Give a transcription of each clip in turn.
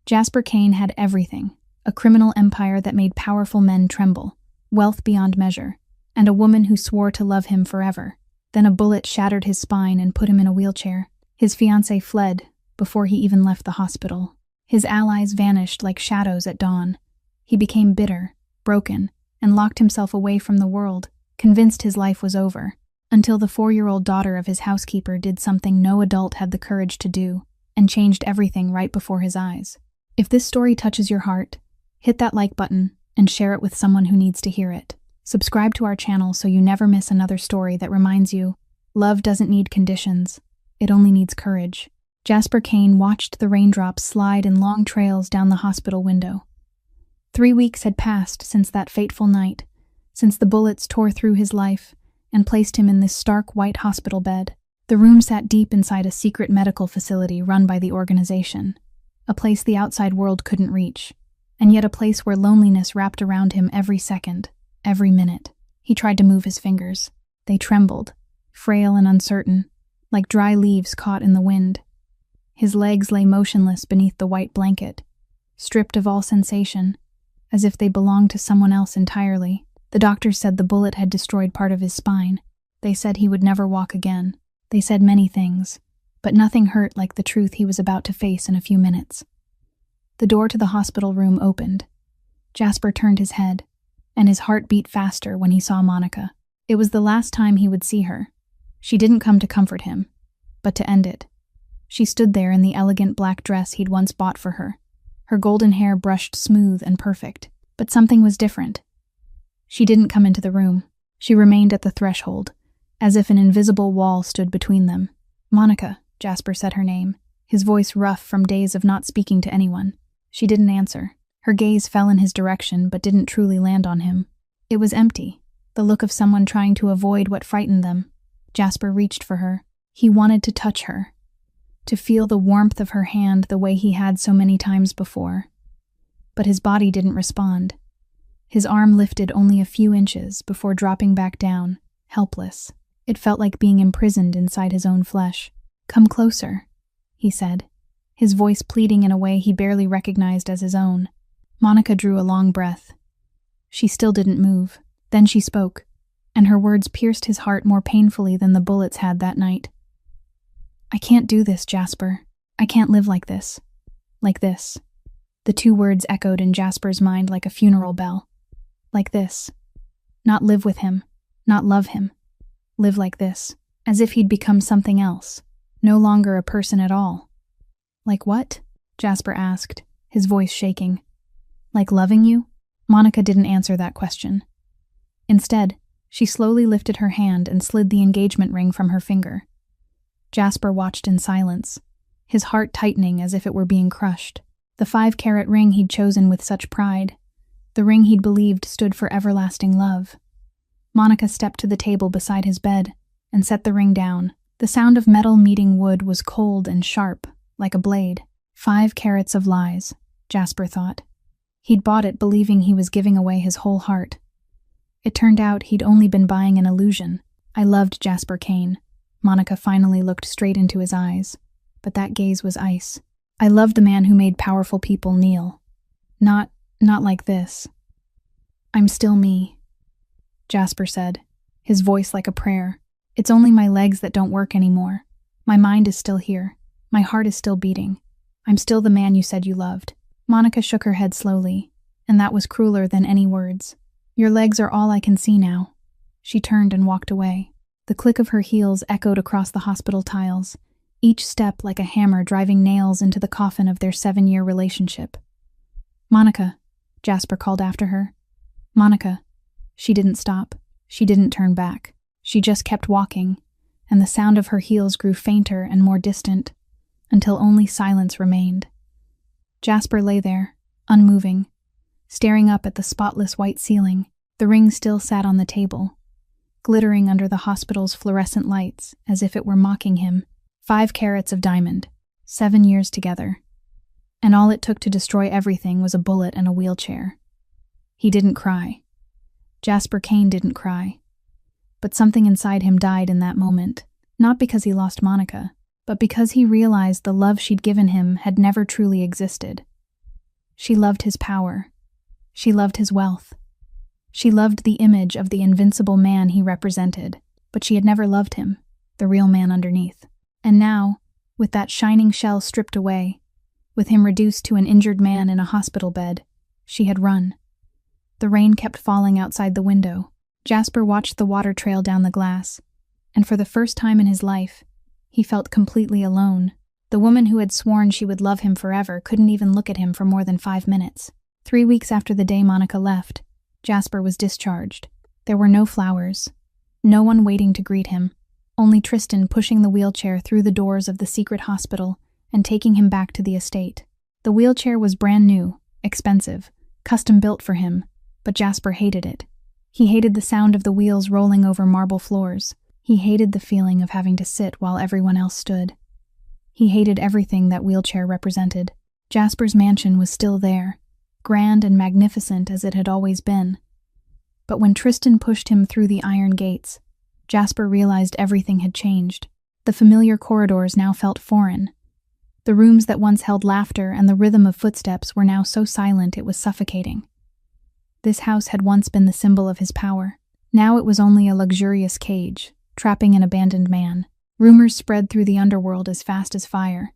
Jasper Kane had everything: a criminal empire that made powerful men tremble, wealth beyond measure, and a woman who swore to love him forever. Then a bullet shattered his spine and put him in a wheelchair. His fiancée fled before he even left the hospital. His allies vanished like shadows at dawn. He became bitter, broken, and locked himself away from the world, convinced his life was over, until the 4-year-old daughter of his housekeeper did something no adult had the courage to do, and changed everything right before his eyes. If this story touches your heart, hit that like button and share it with someone who needs to hear it. Subscribe to our channel so you never miss another story that reminds you, love doesn't need conditions, it only needs courage. Jasper Kane watched the raindrops slide in long trails down the hospital window. 3 weeks had passed since that fateful night, since the bullets tore through his life and placed him in this stark white hospital bed. The room sat deep inside a secret medical facility run by the organization, a place the outside world couldn't reach, and yet a place where loneliness wrapped around him every second, every minute. He tried to move his fingers. They trembled, frail and uncertain, like dry leaves caught in the wind. His legs lay motionless beneath the white blanket, stripped of all sensation, as if they belonged to someone else entirely. The doctors said the bullet had destroyed part of his spine. They said he would never walk again. They said many things, but nothing hurt like the truth he was about to face in a few minutes. The door to the hospital room opened. Jasper turned his head, and his heart beat faster when he saw Monica. It was the last time he would see her. She didn't come to comfort him, but to end it. She stood there in the elegant black dress he'd once bought for her, her golden hair brushed smooth and perfect. But something was different. She didn't come into the room. She remained at the threshold, as if an invisible wall stood between them. "Monica," Jasper said her name, his voice rough from days of not speaking to anyone. She didn't answer. Her gaze fell in his direction but didn't truly land on him. It was empty, the look of someone trying to avoid what frightened them. Jasper reached for her. He wanted to touch her, to feel the warmth of her hand the way he had so many times before. But his body didn't respond. His arm lifted only a few inches before dropping back down, helpless. It felt like being imprisoned inside his own flesh. "Come closer," he said, his voice pleading in a way he barely recognized as his own. Monica drew a long breath. She still didn't move. Then she spoke, and her words pierced his heart more painfully than the bullets had that night. "I can't do this, Jasper. I can't live like this. Like this." The 2 words echoed in Jasper's mind like a funeral bell. Like this. Not live with him, not love him. Live like this, as if he'd become something else, no longer a person at all. "Like what?" Jasper asked, his voice shaking. "Like loving you?" Monica didn't answer that question. Instead, she slowly lifted her hand and slid the engagement ring from her finger. Jasper watched in silence, his heart tightening as if it were being crushed. The 5-carat ring he'd chosen with such pride, the ring he'd believed stood for everlasting love. Monica stepped to the table beside his bed and set the ring down. The sound of metal meeting wood was cold and sharp, like a blade. 5 carats of lies, Jasper thought. He'd bought it believing he was giving away his whole heart. It turned out he'd only been buying an illusion. "I loved Jasper Kane." Monica finally looked straight into his eyes, but that gaze was ice. "I loved the man who made powerful people kneel. Not like this. I'm still me," Jasper said, his voice like a prayer. "It's only my legs that don't work anymore. My mind is still here. My heart is still beating. I'm still the man you said you loved." Monica shook her head slowly, and that was crueler than any words. "Your legs are all I can see now." She turned and walked away. The click of her heels echoed across the hospital tiles, each step like a hammer driving nails into the coffin of their 7-year relationship. "Monica," Jasper called after her. "Monica." She didn't stop. She didn't turn back. She just kept walking, and the sound of her heels grew fainter and more distant, until only silence remained. Jasper lay there, unmoving, staring up at the spotless white ceiling. The ring still sat on the table, glittering under the hospital's fluorescent lights as if it were mocking him. 5 carats of diamond, 7 years together. And all it took to destroy everything was a bullet and a wheelchair. He didn't cry. Jasper Kane didn't cry. But something inside him died in that moment, not because he lost Monica, but because he realized the love she'd given him had never truly existed. She loved his power. She loved his wealth. She loved the image of the invincible man he represented, but she had never loved him, the real man underneath. And now, with that shining shell stripped away, with him reduced to an injured man in a hospital bed, she had run. The rain kept falling outside the window. Jasper watched the water trail down the glass, and for the first time in his life, he felt completely alone. The woman who had sworn she would love him forever couldn't even look at him for more than 5 minutes. 3 weeks after the day Monica left, Jasper was discharged. There were no flowers, no one waiting to greet him, only Tristan pushing the wheelchair through the doors of the secret hospital and taking him back to the estate. The wheelchair was brand new, expensive, custom built for him, but Jasper hated it. He hated the sound of the wheels rolling over marble floors. He hated the feeling of having to sit while everyone else stood. He hated everything that wheelchair represented. Jasper's mansion was still there, grand and magnificent as it had always been. But when Tristan pushed him through the iron gates, Jasper realized everything had changed. The familiar corridors now felt foreign. The rooms that once held laughter and the rhythm of footsteps were now so silent it was suffocating. This house had once been the symbol of his power. Now it was only a luxurious cage, trapping an abandoned man. Rumors spread through the underworld as fast as fire.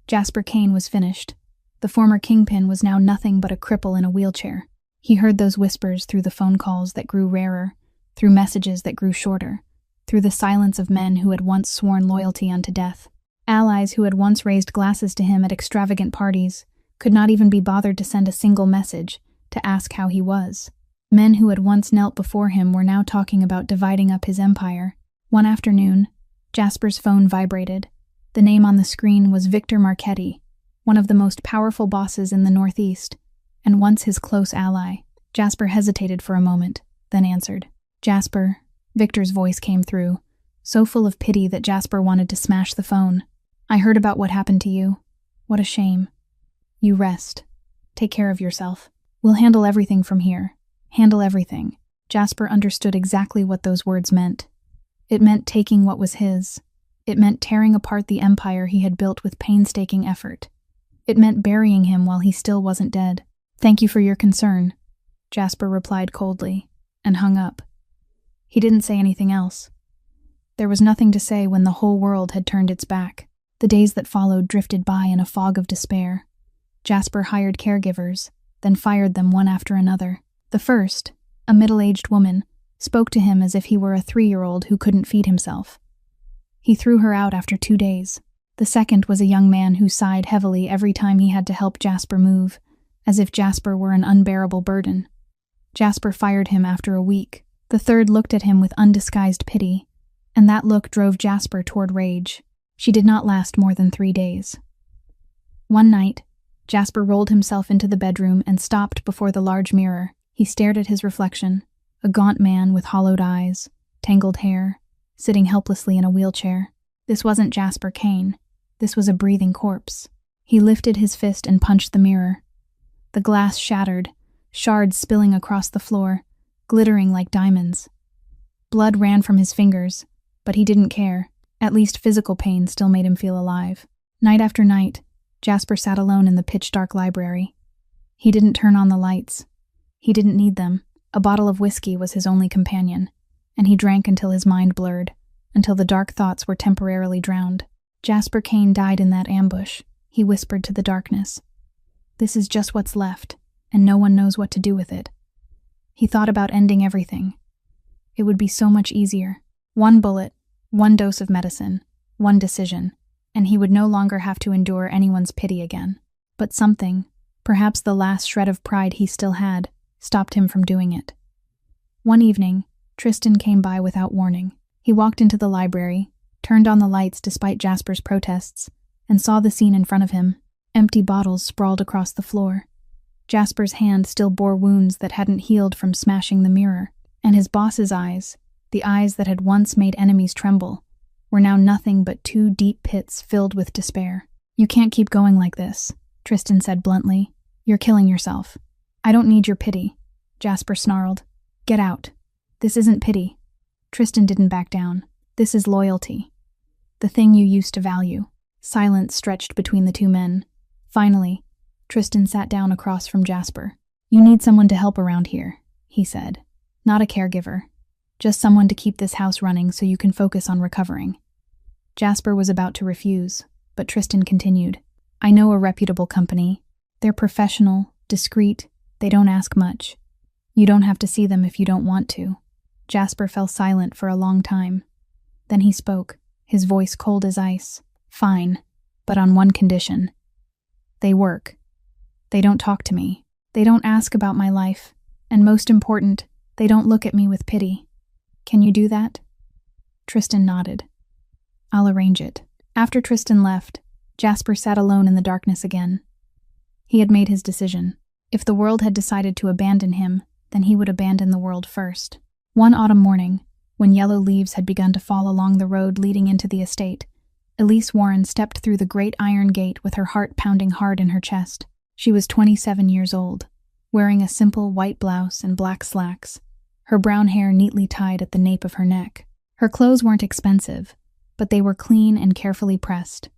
Jasper Kane was finished. The former kingpin was now nothing but a cripple in a wheelchair. He heard those whispers through the phone calls that grew rarer, through messages that grew shorter, through the silence of men who had once sworn loyalty unto death. Allies who had once raised glasses to him at extravagant parties could not even be bothered to send a single message to ask how he was. Men who had once knelt before him were now talking about dividing up his empire. One afternoon, Jasper's phone vibrated. The name on the screen was Victor Marchetti, one of the most powerful bosses in the Northeast, and once his close ally. Jasper hesitated for a moment, then answered. Jasper, Victor's voice came through, so full of pity that Jasper wanted to smash the phone. I heard about what happened to you. What a shame. You rest. Take care of yourself. We'll handle everything from here. Handle everything. Jasper understood exactly what those words meant. It meant taking what was his. It meant tearing apart the empire he had built with painstaking effort. It meant burying him while he still wasn't dead. Thank you for your concern, Jasper replied coldly, and hung up. He didn't say anything else. There was nothing to say when the whole world had turned its back. The days that followed drifted by in a fog of despair. Jasper hired caregivers, then fired them one after another. The first, a middle-aged woman, spoke to him as if he were a 3-year-old who couldn't feed himself. He threw her out after 2 days. The second was a young man who sighed heavily every time he had to help Jasper move, as if Jasper were an unbearable burden. Jasper fired him after a week. The third looked at him with undisguised pity, and that look drove Jasper toward rage. She did not last more than 3 days. One night, Jasper rolled himself into the bedroom and stopped before the large mirror. He stared at his reflection, a gaunt man with hollowed eyes, tangled hair, sitting helplessly in a wheelchair. This wasn't Jasper Kane. This was a breathing corpse. He lifted his fist and punched the mirror. The glass shattered, shards spilling across the floor, glittering like diamonds. Blood ran from his fingers, but he didn't care. At least physical pain still made him feel alive. Night after night, Jasper sat alone in the pitch-dark library. He didn't turn on the lights. He didn't need them. A bottle of whiskey was his only companion, and he drank until his mind blurred, until the dark thoughts were temporarily drowned. Jasper Kane died in that ambush, he whispered to the darkness. This is just what's left, and no one knows what to do with it. He thought about ending everything. It would be so much easier. 1 bullet, 1 dose of medicine, 1 decision, and he would no longer have to endure anyone's pity again. But something, perhaps the last shred of pride he still had, stopped him from doing it. One evening, Tristan came by without warning. He walked into the library, turned on the lights despite Jasper's protests, and saw the scene in front of him. Empty bottles sprawled across the floor. Jasper's hand still bore wounds that hadn't healed from smashing the mirror, and his boss's eyes, the eyes that had once made enemies tremble, were now nothing but 2 deep pits filled with despair. You can't keep going like this, Tristan said bluntly. You're killing yourself. I don't need your pity, Jasper snarled. Get out. This isn't pity. Tristan didn't back down. This is loyalty. The thing you used to value. Silence stretched between the 2 men. Finally, Tristan sat down across from Jasper. "You need someone to help around here," he said. "Not a caregiver. Just someone to keep this house running so you can focus on recovering." Jasper was about to refuse, but Tristan continued. "I know a reputable company. They're professional, discreet, they don't ask much. You don't have to see them if you don't want to." Jasper fell silent for a long time. Then he spoke, his voice cold as ice. "Fine, but on one condition. They work. They don't talk to me. They don't ask about my life. And most important, they don't look at me with pity. Can you do that?" Tristan nodded. "I'll arrange it." After Tristan left, Jasper sat alone in the darkness again. He had made his decision. If the world had decided to abandon him, then he would abandon the world first. One autumn morning, when yellow leaves had begun to fall along the road leading into the estate, Elise Warren stepped through the great iron gate with her heart pounding hard in her chest. She was 27 years old, wearing a simple white blouse and black slacks, her brown hair neatly tied at the nape of her neck. Her clothes weren't expensive, but they were clean and carefully pressed,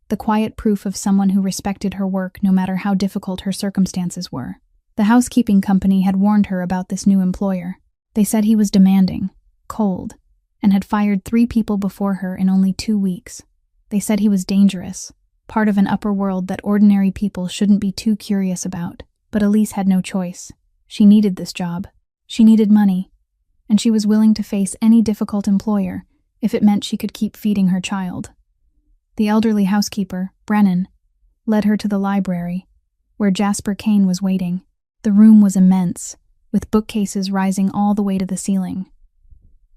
the quiet proof of someone who respected her work no matter how difficult her circumstances were. The housekeeping company had warned her about this new employer. They said he was demanding, cold, and had fired 3 people before her in only 2 weeks. They said he was dangerous, part of an upper world that ordinary people shouldn't be too curious about. But Elise had no choice. She needed this job. She needed money, and she was willing to face any difficult employer if it meant she could keep feeding her child. The elderly housekeeper, Brennan, led her to the library, where Jasper Kane was waiting. The room was immense, with bookcases rising all the way to the ceiling.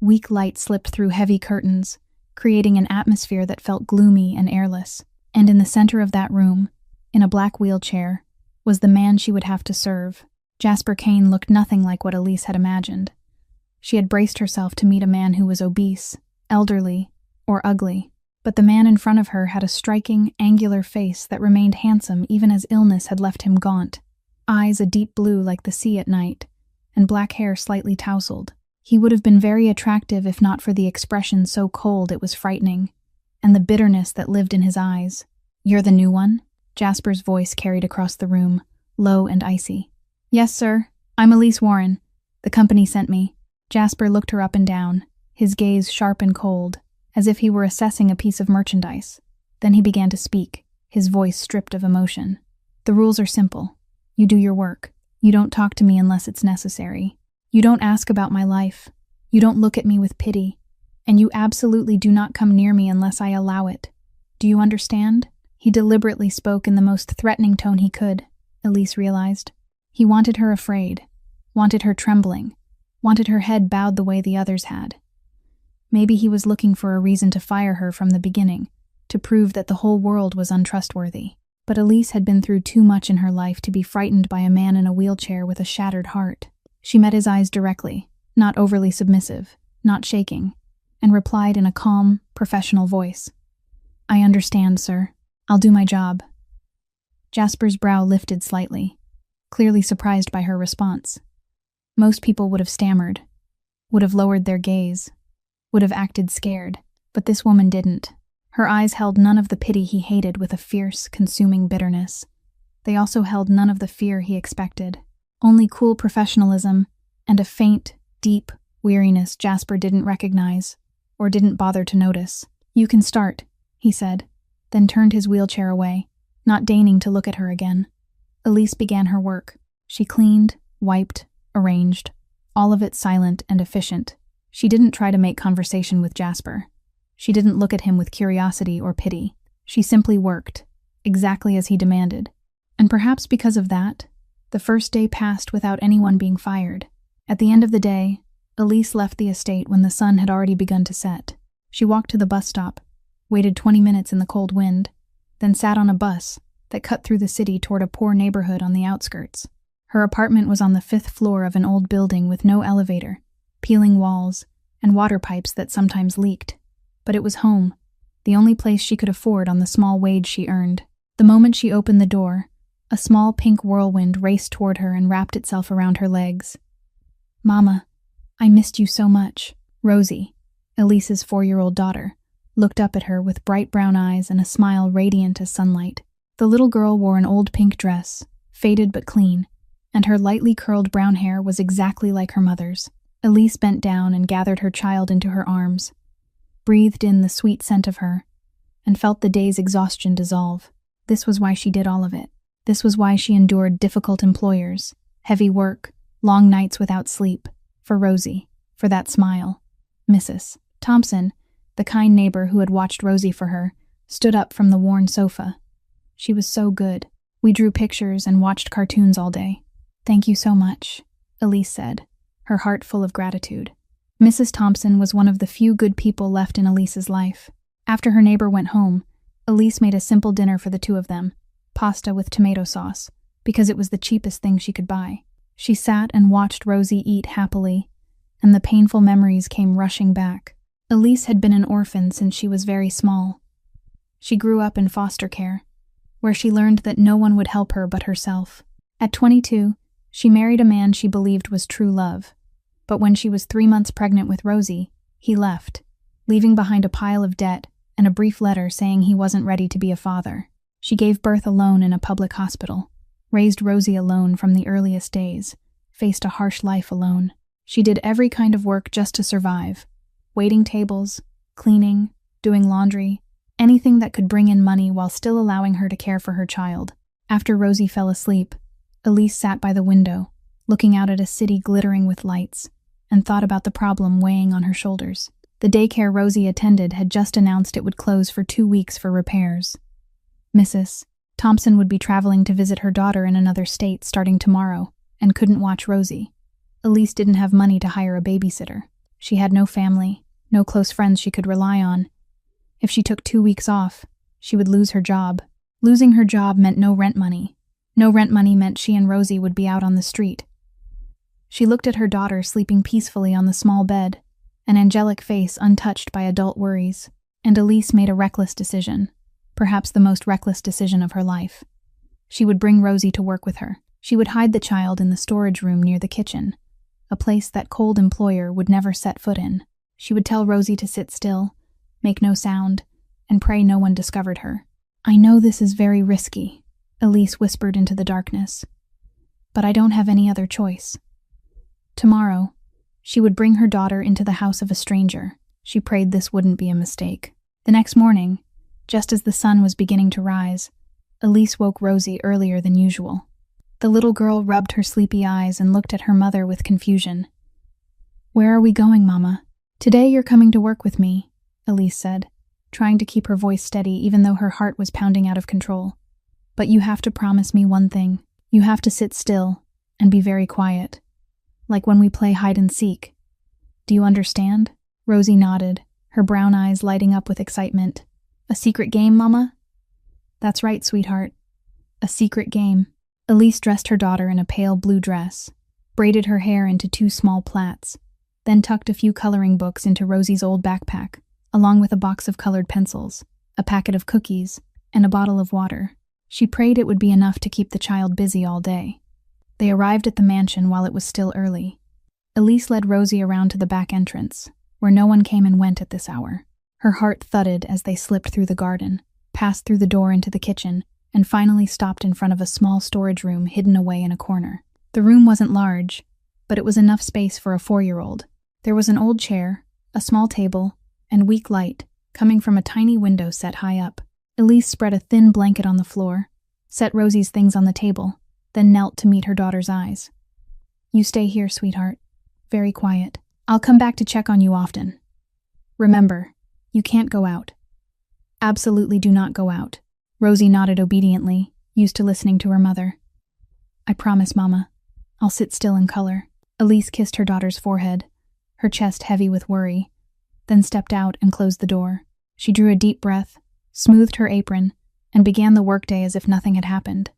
Weak light slipped through heavy curtains, creating an atmosphere that felt gloomy and airless. And in the center of that room, in a black wheelchair, was the man she would have to serve. Jasper Kane looked nothing like what Elise had imagined. She had braced herself to meet a man who was obese, elderly, or ugly. But the man in front of her had a striking, angular face that remained handsome even as illness had left him gaunt. Eyes a deep blue like the sea at night, and black hair slightly tousled. He would have been very attractive if not for the expression so cold it was frightening, and the bitterness that lived in his eyes. "You're the new one?" Jasper's voice carried across the room, low and icy. "Yes, sir. I'm Elise Warren. The company sent me." Jasper looked her up and down, his gaze sharp and cold, as if he were assessing a piece of merchandise. Then he began to speak, his voice stripped of emotion. "The rules are simple. You do your work. You don't talk to me unless it's necessary. You don't ask about my life. You don't look at me with pity. And you absolutely do not come near me unless I allow it. Do you understand?" He deliberately spoke in the most threatening tone he could, Elise realized. He wanted her afraid, wanted her trembling, wanted her head bowed the way the others had. Maybe he was looking for a reason to fire her from the beginning, to prove that the whole world was untrustworthy. But Elise had been through too much in her life to be frightened by a man in a wheelchair with a shattered heart. She met his eyes directly, not overly submissive, not shaking, and replied in a calm, professional voice. "I understand, sir. I'll do my job." Jasper's brow lifted slightly, clearly surprised by her response. Most people would have stammered, would have lowered their gaze, would have acted scared, but this woman didn't. Her eyes held none of the pity he hated with a fierce, consuming bitterness. They also held none of the fear he expected, only cool professionalism and a faint, deep weariness Jasper didn't recognize, or didn't bother to notice. "You can start," he said, then turned his wheelchair away, not deigning to look at her again. Elise began her work. She cleaned, wiped, arranged, all of it silent and efficient. She didn't try to make conversation with Jasper. She didn't look at him with curiosity or pity. She simply worked, exactly as he demanded. And perhaps because of that, the first day passed without anyone being fired. At the end of the day, Elise left the estate when the sun had already begun to set. She walked to the bus stop, waited 20 minutes in the cold wind, then sat on a bus that cut through the city toward a poor neighborhood on the outskirts. Her apartment was on the 5th floor of an old building with no elevator, peeling walls, and water pipes that sometimes leaked. But it was home, the only place she could afford on the small wage she earned. The moment she opened the door, a small pink whirlwind raced toward her and wrapped itself around her legs. "Mama, I missed you so much." Rosie, Elise's 4-year-old daughter, looked up at her with bright brown eyes and a smile radiant as sunlight. The little girl wore an old pink dress, faded but clean, and her lightly curled brown hair was exactly like her mother's. Elise bent down and gathered her child into her arms, breathed in the sweet scent of her, and felt the day's exhaustion dissolve. This was why she did all of it. This was why she endured difficult employers, heavy work, long nights without sleep, for Rosie, for that smile. Mrs. Thompson, the kind neighbor who had watched Rosie for her, stood up from the worn sofa. She was so good. We drew pictures and watched cartoons all day. Thank you so much, Elise said, her heart full of gratitude. Mrs. Thompson was one of the few good people left in Elise's life. After her neighbor went home, Elise made a simple dinner for the two of them, pasta with tomato sauce, because it was the cheapest thing she could buy. She sat and watched Rosie eat happily, and the painful memories came rushing back. Elise had been an orphan since she was very small. She grew up in foster care, where she learned that no one would help her but herself. At 22, she married a man she believed was true love. But when she was 3 months pregnant with Rosie, he left, leaving behind a pile of debt and a brief letter saying he wasn't ready to be a father. She gave birth alone in a public hospital, raised Rosie alone from the earliest days, faced a harsh life alone. She did every kind of work just to survive, waiting tables, cleaning, doing laundry, anything that could bring in money while still allowing her to care for her child. After Rosie fell asleep, Elise sat by the window, looking out at a city glittering with lights, and thought about the problem weighing on her shoulders. The daycare Rosie attended had just announced it would close for 2 weeks for repairs. Mrs. Thompson would be traveling to visit her daughter in another state starting tomorrow, and couldn't watch Rosie. Elise didn't have money to hire a babysitter. She had no family, no close friends she could rely on. If she took 2 weeks off, she would lose her job. Losing her job meant no rent money. No rent money meant she and Rosie would be out on the street. She looked at her daughter sleeping peacefully on the small bed, an angelic face untouched by adult worries, and Elise made a reckless decision, perhaps the most reckless decision of her life. She would bring Rosie to work with her. She would hide the child in the storage room near the kitchen, a place that cold employer would never set foot in. She would tell Rosie to sit still, make no sound, and pray no one discovered her. "I know this is very risky," Elise whispered into the darkness, "but I don't have any other choice." Tomorrow, she would bring her daughter into the house of a stranger. She prayed this wouldn't be a mistake. The next morning, just as the sun was beginning to rise, Elise woke Rosie earlier than usual. The little girl rubbed her sleepy eyes and looked at her mother with confusion. "Where are we going, Mama?" "Today you're coming to work with me," Elise said, trying to keep her voice steady even though her heart was pounding out of control. "But you have to promise me one thing. You have to sit still and be very quiet. Like when we play hide and seek. Do you understand?" Rosie nodded, her brown eyes lighting up with excitement. "A secret game, Mama?" "That's right, sweetheart. A secret game." Elise dressed her daughter in a pale blue dress, braided her hair into 2 small plaits, then tucked a few coloring books into Rosie's old backpack, along with a box of colored pencils, a packet of cookies, and a bottle of water. She prayed it would be enough to keep the child busy all day. They arrived at the mansion while it was still early. Elise led Rosie around to the back entrance, where no one came and went at this hour. Her heart thudded as they slipped through the garden, passed through the door into the kitchen, and finally stopped in front of a small storage room hidden away in a corner. The room wasn't large, but it was enough space for a 4-year-old. There was an old chair, a small table, and weak light coming from a tiny window set high up. Elise spread a thin blanket on the floor, set Rosie's things on the table, then knelt to meet her daughter's eyes. "You stay here, sweetheart. Very quiet. I'll come back to check on you often. Remember, you can't go out. Absolutely do not go out." Rosie nodded obediently, used to listening to her mother. "I promise, Mama. I'll sit still and color." Elise kissed her daughter's forehead, her chest heavy with worry, then stepped out and closed the door. She drew a deep breath, smoothed her apron, and began the workday as if nothing had happened.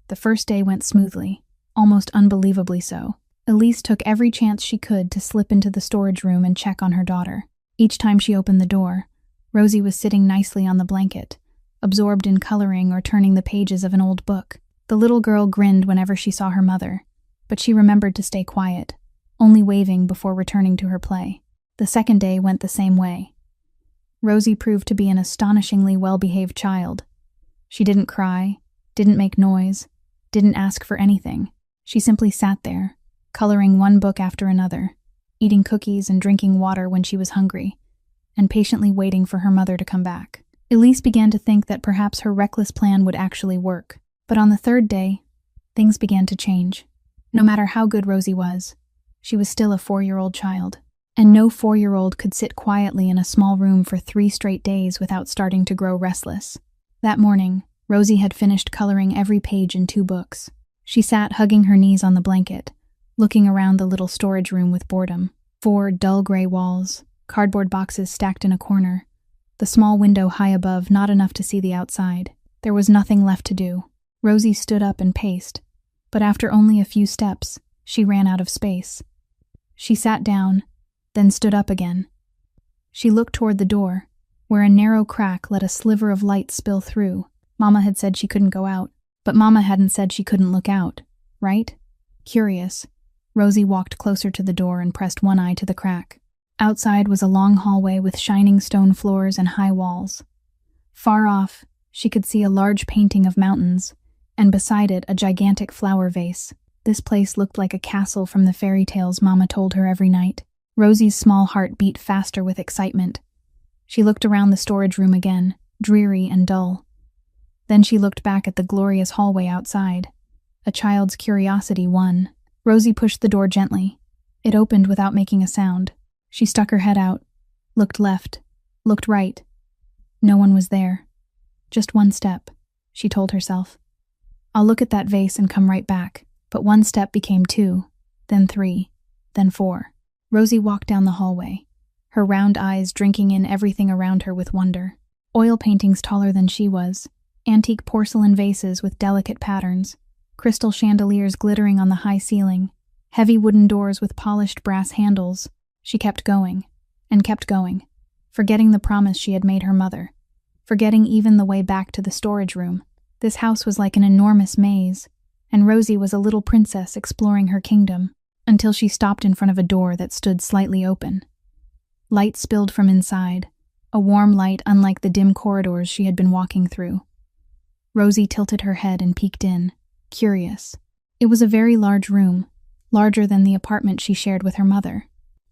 The first day went smoothly, almost unbelievably so. Elise took every chance she could to slip into the storage room and check on her daughter. Each time she opened the door, Rosie was sitting nicely on the blanket, absorbed in coloring or turning the pages of an old book. The little girl grinned whenever she saw her mother, but she remembered to stay quiet, only waving before returning to her play. The second day went the same way. Rosie proved to be an astonishingly well-behaved child. She didn't cry, didn't make noise, didn't ask for anything. She simply sat there, coloring one book after another, eating cookies and drinking water when she was hungry, and patiently waiting for her mother to come back. Elise began to think that perhaps her reckless plan would actually work. But on the third day, things began to change. No matter how good Rosie was, she was still a 4-year-old child. And no 4-year-old could sit quietly in a small room for 3 straight days without starting to grow restless. That morning, Rosie had finished coloring every page in 2 books. She sat hugging her knees on the blanket, looking around the little storage room with boredom. 4 dull gray walls, cardboard boxes stacked in a corner, the small window high above not enough to see the outside. There was nothing left to do. Rosie stood up and paced, but after only a few steps, she ran out of space. She sat down, then stood up again. She looked toward the door, where a narrow crack let a sliver of light spill through. Mama had said she couldn't go out, but Mama hadn't said she couldn't look out, right? Curious, Rosie walked closer to the door and pressed one eye to the crack. Outside was a long hallway with shining stone floors and high walls. Far off, she could see a large painting of mountains, and beside it a gigantic flower vase. This place looked like a castle from the fairy tales Mama told her every night. Rosie's small heart beat faster with excitement. She looked around the storage room again, dreary and dull. Then she looked back at the glorious hallway outside. A child's curiosity won. Rosie pushed the door gently. It opened without making a sound. She stuck her head out, looked left, looked right. No one was there. Just one step, she told herself. I'll look at that vase and come right back. But one step became 2, then 3, then 4. Rosie walked down the hallway, her round eyes drinking in everything around her with wonder. Oil paintings taller than she was, antique porcelain vases with delicate patterns, crystal chandeliers glittering on the high ceiling, heavy wooden doors with polished brass handles. She kept going, and kept going, forgetting the promise she had made her mother, forgetting even the way back to the storage room. This house was like an enormous maze, and Rosie was a little princess exploring her kingdom, until she stopped in front of a door that stood slightly open. Light spilled from inside, a warm light unlike the dim corridors she had been walking through. Rosie tilted her head and peeked in, curious. It was a very large room, larger than the apartment she shared with her mother.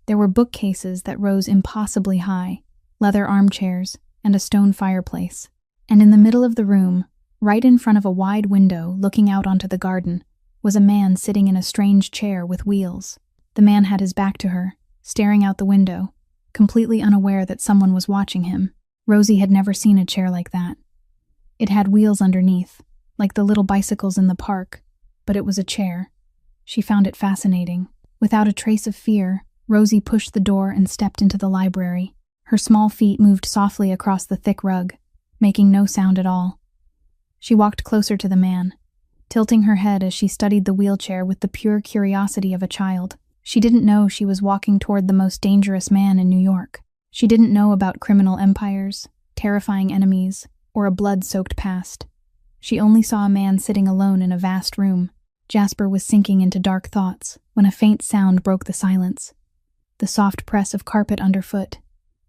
There were bookcases that rose impossibly high, leather armchairs, and a stone fireplace. And in the middle of the room, right in front of a wide window looking out onto the garden, was a man sitting in a strange chair with wheels. The man had his back to her, staring out the window, completely unaware that someone was watching him. Rosie had never seen a chair like that. It had wheels underneath, like the little bicycles in the park, but it was a chair. She found it fascinating. Without a trace of fear, Rosie pushed the door and stepped into the library. Her small feet moved softly across the thick rug, making no sound at all. She walked closer to the man, tilting her head as she studied the wheelchair with the pure curiosity of a child. She didn't know she was walking toward the most dangerous man in New York. She didn't know about criminal empires, terrifying enemies, or a blood-soaked past. She only saw a man sitting alone in a vast room. Jasper was sinking into dark thoughts when a faint sound broke the silence. The soft press of carpet underfoot,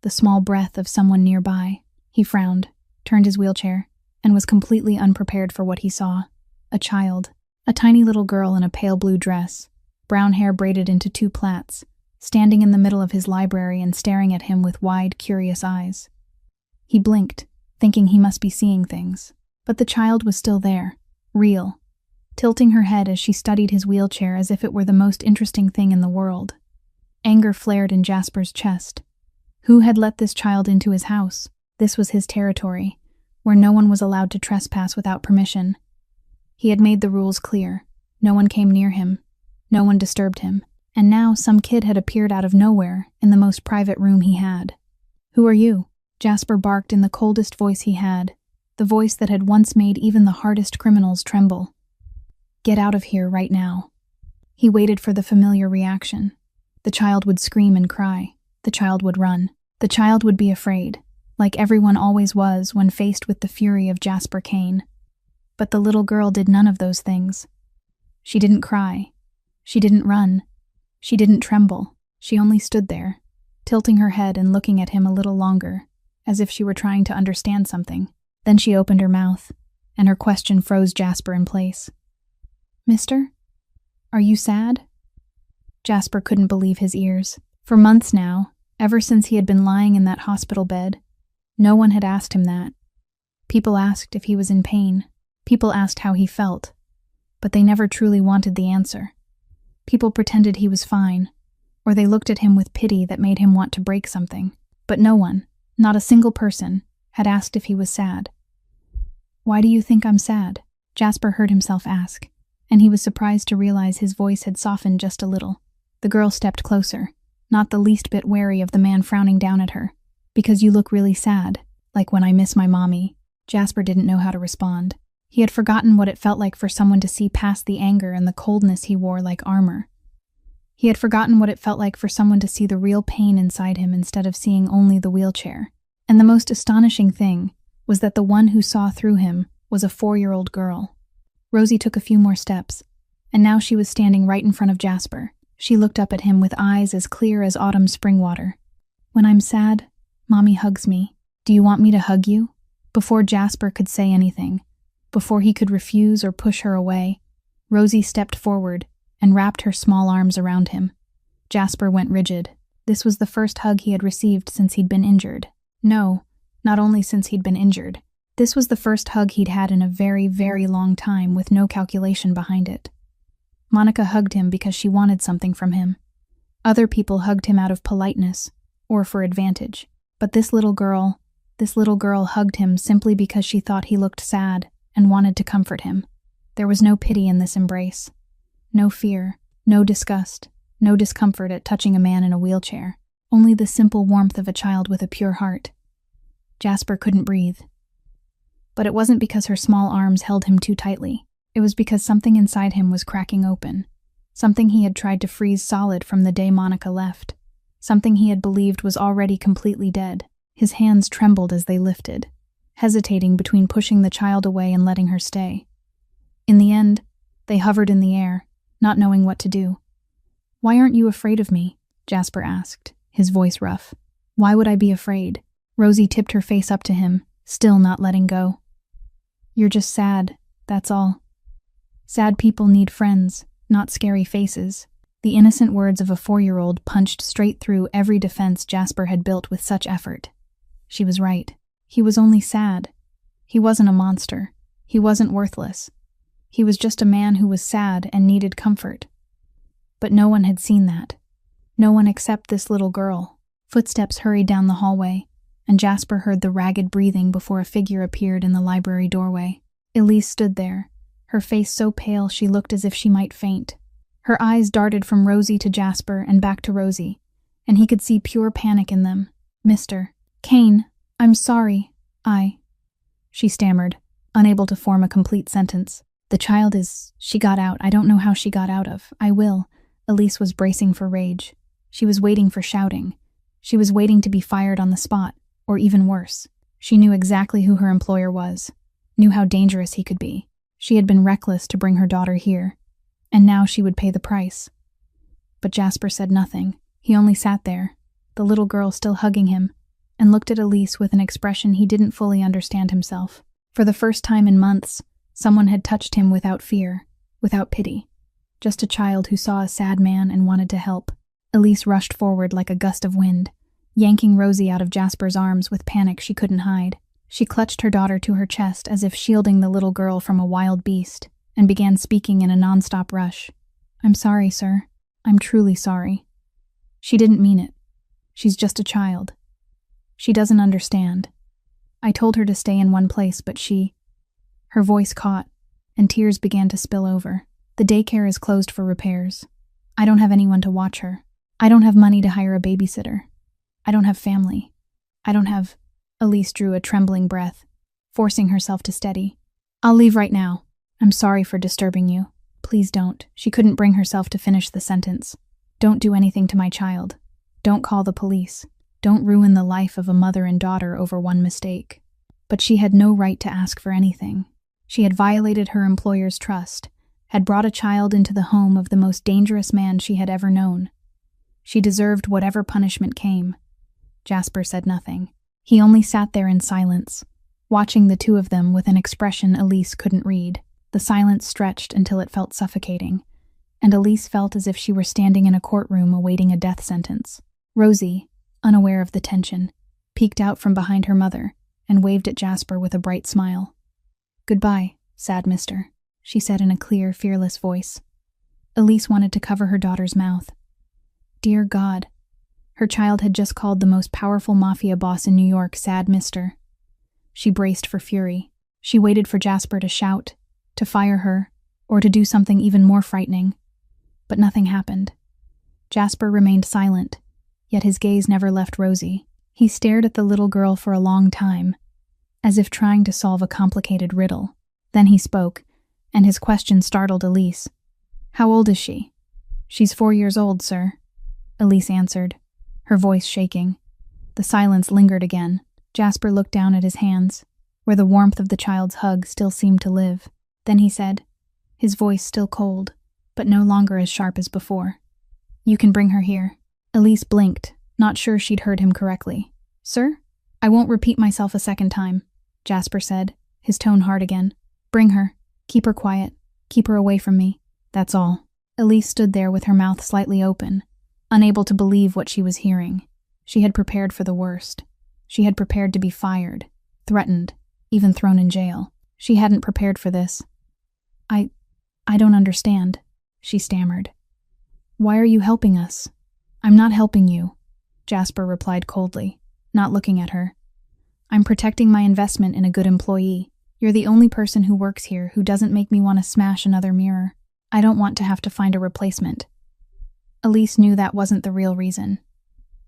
the small breath of someone nearby. He frowned, turned his wheelchair, and was completely unprepared for what he saw. A child, a tiny little girl in a pale blue dress, brown hair braided into 2 plaits, standing in the middle of his library and staring at him with wide, curious eyes. He blinked, thinking he must be seeing things. But the child was still there, real, tilting her head as she studied his wheelchair as if it were the most interesting thing in the world. Anger flared in Jasper's chest. Who had let this child into his house? This was his territory, where no one was allowed to trespass without permission. He had made the rules clear. No one came near him. No one disturbed him. And now some kid had appeared out of nowhere in the most private room he had. "Who are you?" Jasper barked in the coldest voice he had, the voice that had once made even the hardest criminals tremble. "Get out of here right now." He waited for the familiar reaction. The child would scream and cry. The child would run. The child would be afraid, like everyone always was when faced with the fury of Jasper Kane. But the little girl did none of those things. She didn't cry. She didn't run. She didn't tremble. She only stood there, tilting her head and looking at him a little longer, as if she were trying to understand something. Then she opened her mouth, and her question froze Jasper in place. Mister? Are you sad? Jasper couldn't believe his ears. For months now, ever since he had been lying in that hospital bed, no one had asked him that. People asked if he was in pain. People asked how he felt. But they never truly wanted the answer. People pretended he was fine, or they looked at him with pity that made him want to break something. But no one, not a single person, had asked if he was sad. "Why do you think I'm sad?" Jasper heard himself ask, and he was surprised to realize his voice had softened just a little. The girl stepped closer, not the least bit wary of the man frowning down at her. "Because you look really sad, like when I miss my mommy." Jasper didn't know how to respond. He had forgotten what it felt like for someone to see past the anger and the coldness he wore like armor. He had forgotten what it felt like for someone to see the real pain inside him instead of seeing only the wheelchair. And the most astonishing thing was that the one who saw through him was a 4-year-old girl. Rosie took a few more steps, and now she was standing right in front of Jasper. She looked up at him with eyes as clear as autumn spring water. "When I'm sad, Mommy hugs me. Do you want me to hug you?" Before Jasper could say anything, before he could refuse or push her away, Rosie stepped forward and wrapped her small arms around him. Jasper went rigid. This was the first hug he had received since he'd been injured. No, not only since he'd been injured. This was the first hug he'd had in a very, very long time with no calculation behind it. Monica hugged him because she wanted something from him. Other people hugged him out of politeness or for advantage. But this little girl hugged him simply because she thought he looked sad and wanted to comfort him. There was no pity in this embrace. No fear, no disgust, no discomfort at touching a man in a wheelchair. Only the simple warmth of a child with a pure heart. Jasper couldn't breathe. But it wasn't because her small arms held him too tightly. It was because something inside him was cracking open. Something he had tried to freeze solid from the day Monica left. Something he had believed was already completely dead. His hands trembled as they lifted, hesitating between pushing the child away and letting her stay. In the end, they hovered in the air, not knowing what to do. "Why aren't you afraid of me?" Jasper asked, his voice rough. "Why would I be afraid?" Rosie tipped her face up to him, still not letting go. "You're just sad, that's all. Sad people need friends, not scary faces." The innocent words of a 4-year-old punched straight through every defense Jasper had built with such effort. She was right. He was only sad. He wasn't a monster. He wasn't worthless. He was just a man who was sad and needed comfort. But no one had seen that. No one except this little girl. Footsteps hurried down the hallway, and Jasper heard the ragged breathing before a figure appeared in the library doorway. Elise stood there, her face so pale she looked as if she might faint. Her eyes darted from Rosie to Jasper and back to Rosie, and he could see pure panic in them. "Mr. Kane, I'm sorry, she stammered, unable to form a complete sentence. "The child is, she got out. I don't know how she got out of. I will." Elise was bracing for rage. She was waiting for shouting. She was waiting to be fired on the spot, or even worse. She knew exactly who her employer was, knew how dangerous he could be. She had been reckless to bring her daughter here, and now she would pay the price. But Jasper said nothing. He only sat there, the little girl still hugging him, and looked at Elise with an expression he didn't fully understand himself. For the first time in months, someone had touched him without fear, without pity. Just a child who saw a sad man and wanted to help. Elise rushed forward like a gust of wind, yanking Rosie out of Jasper's arms with panic she couldn't hide. She clutched her daughter to her chest as if shielding the little girl from a wild beast, and began speaking in a non-stop rush. "I'm sorry, sir. I'm truly sorry. She didn't mean it. She's just a child. She doesn't understand. I told her to stay in one place, but she..." Her voice caught, and tears began to spill over. "The daycare is closed for repairs. I don't have anyone to watch her. I don't have money to hire a babysitter. I don't have family. I don't have..." Elise drew a trembling breath, forcing herself to steady. "I'll leave right now. I'm sorry for disturbing you. Please don't." She couldn't bring herself to finish the sentence. "Don't do anything to my child. Don't call the police. Don't ruin the life of a mother and daughter over one mistake." But she had no right to ask for anything. She had violated her employer's trust, had brought a child into the home of the most dangerous man she had ever known. She deserved whatever punishment came. Jasper said nothing. He only sat there in silence, watching the two of them with an expression Elise couldn't read. The silence stretched until it felt suffocating, and Elise felt as if she were standing in a courtroom awaiting a death sentence. Rosie, unaware of the tension, peeked out from behind her mother and waved at Jasper with a bright smile. "Goodbye, sad mister," she said in a clear, fearless voice. Elise wanted to cover her daughter's mouth. Dear God. Her child had just called the most powerful mafia boss in New York sad mister. She braced for fury. She waited for Jasper to shout, to fire her, or to do something even more frightening. But nothing happened. Jasper remained silent, yet his gaze never left Rosie. He stared at the little girl for a long time, as if trying to solve a complicated riddle. Then he spoke, and his question startled Elise. "How old is she?" "She's 4 years old, sir," Elise answered, her voice shaking. The silence lingered again. Jasper looked down at his hands, where the warmth of the child's hug still seemed to live. Then he said, his voice still cold, but no longer as sharp as before, "You can bring her here." Elise blinked, not sure she'd heard him correctly. "Sir? I won't repeat myself a second time," Jasper said, his tone hard again. "Bring her. Keep her quiet. Keep her away from me. That's all." Elise stood there with her mouth slightly open, unable to believe what she was hearing. She had prepared for the worst. She had prepared to be fired, threatened, even thrown in jail. She hadn't prepared for this. I don't understand," she stammered. "Why are you helping us?" "I'm not helping you," Jasper replied coldly, not looking at her. "I'm protecting my investment in a good employee. You're the only person who works here who doesn't make me want to smash another mirror. I don't want to have to find a replacement." Elise knew that wasn't the real reason.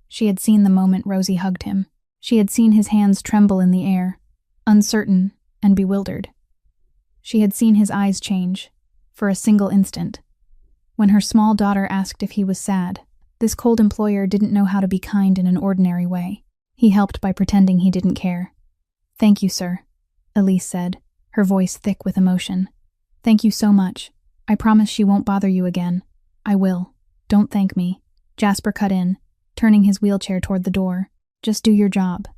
She had seen the moment Rosie hugged him. She had seen his hands tremble in the air, uncertain and bewildered. She had seen his eyes change, for a single instant. When her small daughter asked if he was sad, this cold employer didn't know how to be kind in an ordinary way. He helped by pretending he didn't care. "Thank you, sir," Elise said, her voice thick with emotion. "Thank you so much. I promise she won't bother you again. I will. Don't thank me." Jasper cut in, turning his wheelchair toward the door. "Just do your job."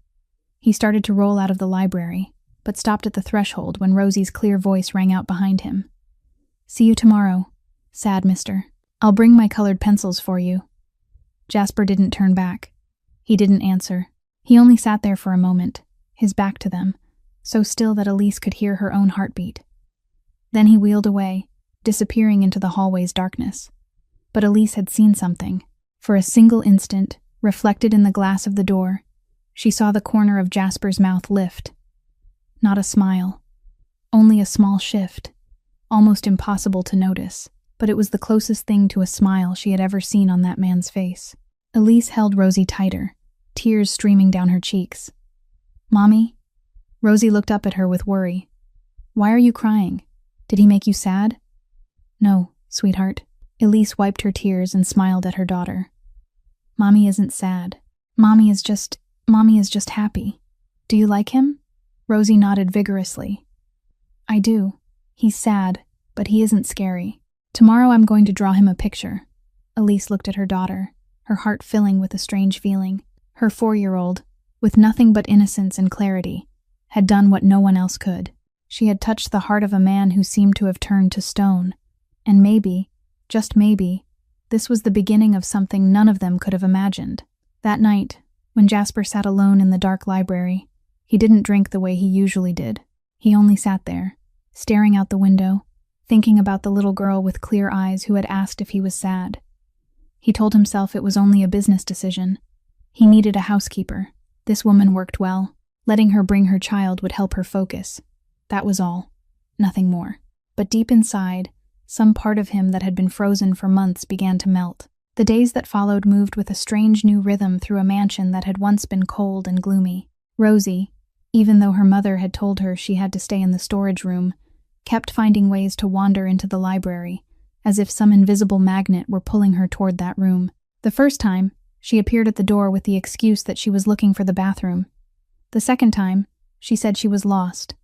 He started to roll out of the library, but stopped at the threshold when Rosie's clear voice rang out behind him. "See you tomorrow, sad mister. I'll bring my colored pencils for you." Jasper didn't turn back. He didn't answer. He only sat there for a moment, his back to them, so still that Elise could hear her own heartbeat. Then he wheeled away, disappearing into the hallway's darkness. But Elise had seen something. For a single instant, reflected in the glass of the door, she saw the corner of Jasper's mouth lift. Not a smile. Only a small shift, almost impossible to notice, but it was the closest thing to a smile she had ever seen on that man's face. Elise held Rosie tighter, tears streaming down her cheeks. "Mommy?" Rosie looked up at her with worry. "Why are you crying? Did he make you sad?" "No, sweetheart." Elise wiped her tears and smiled at her daughter. "Mommy isn't sad. Mommy is just happy. Do you like him?" Rosie nodded vigorously. "I do. He's sad, but he isn't scary. Tomorrow I'm going to draw him a picture." Elise looked at her daughter, her heart filling with a strange feeling. Her 4-year-old, with nothing but innocence and clarity, had done what no one else could. She had touched the heart of a man who seemed to have turned to stone, and maybe, just maybe, this was the beginning of something none of them could have imagined. That night, when Jasper sat alone in the dark library, he didn't drink the way he usually did. He only sat there, staring out the window, thinking about the little girl with clear eyes who had asked if he was sad. He told himself it was only a business decision. He needed a housekeeper. This woman worked well. Letting her bring her child would help her focus. That was all. Nothing more. But deep inside, some part of him that had been frozen for months began to melt. The days that followed moved with a strange new rhythm through a mansion that had once been cold and gloomy. Rosie, even though her mother had told her she had to stay in the storage room, kept finding ways to wander into the library, as if some invisible magnet were pulling her toward that room. The first time, she appeared at the door with the excuse that she was looking for the bathroom. The second time, she said she was lost.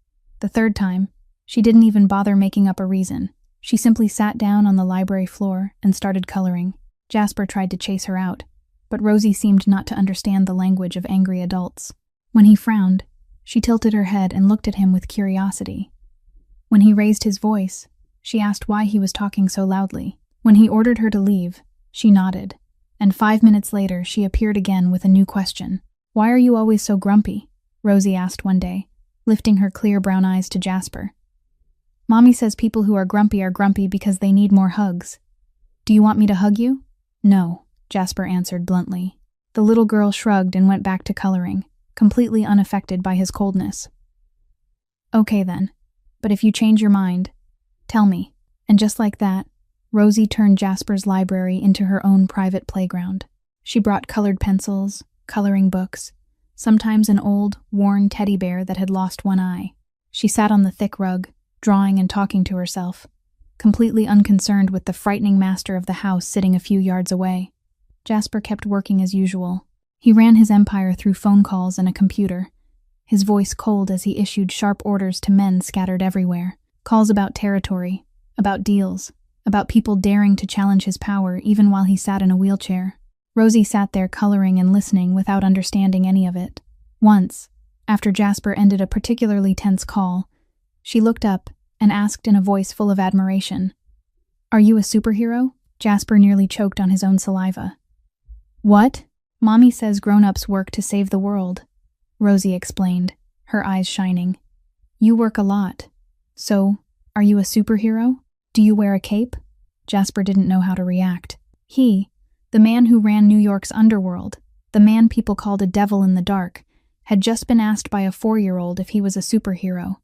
The third time, she didn't even bother making up a reason. She simply sat down on the library floor and started coloring. Jasper tried to chase her out, but Rosie seemed not to understand the language of angry adults. When he frowned, she tilted her head and looked at him with curiosity. When he raised his voice, she asked why he was talking so loudly. When he ordered her to leave, she nodded, and 5 minutes later she appeared again with a new question. "Why are you always so grumpy?" Rosie asked one day, lifting her clear brown eyes to Jasper. "Mommy says people who are grumpy because they need more hugs. Do you want me to hug you?" "No," Jasper answered bluntly. The little girl shrugged and went back to coloring, completely unaffected by his coldness. "Okay then, but if you change your mind, tell me." And just like that, Rosie turned Jasper's library into her own private playground. She brought colored pencils, coloring books, sometimes an old, worn teddy bear that had lost one eye. She sat on the thick rug, drawing and talking to herself, completely unconcerned with the frightening master of the house sitting a few yards away. Jasper kept working as usual. He ran his empire through phone calls and a computer, his voice cold as he issued sharp orders to men scattered everywhere. Calls about territory, about deals, about people daring to challenge his power even while he sat in a wheelchair. Rosie sat there coloring and listening without understanding any of it. Once, after Jasper ended a particularly tense call, she looked up and asked in a voice full of admiration, "Are you a superhero?" Jasper nearly choked on his own saliva. "What?" "Mommy says grown-ups work to save the world," Rosie explained, her eyes shining. "You work a lot. So, are you a superhero? Do you wear a cape?" Jasper didn't know how to react. He, the man who ran New York's underworld, the man people called a devil in the dark, had just been asked by a 4-year-old if he was a superhero.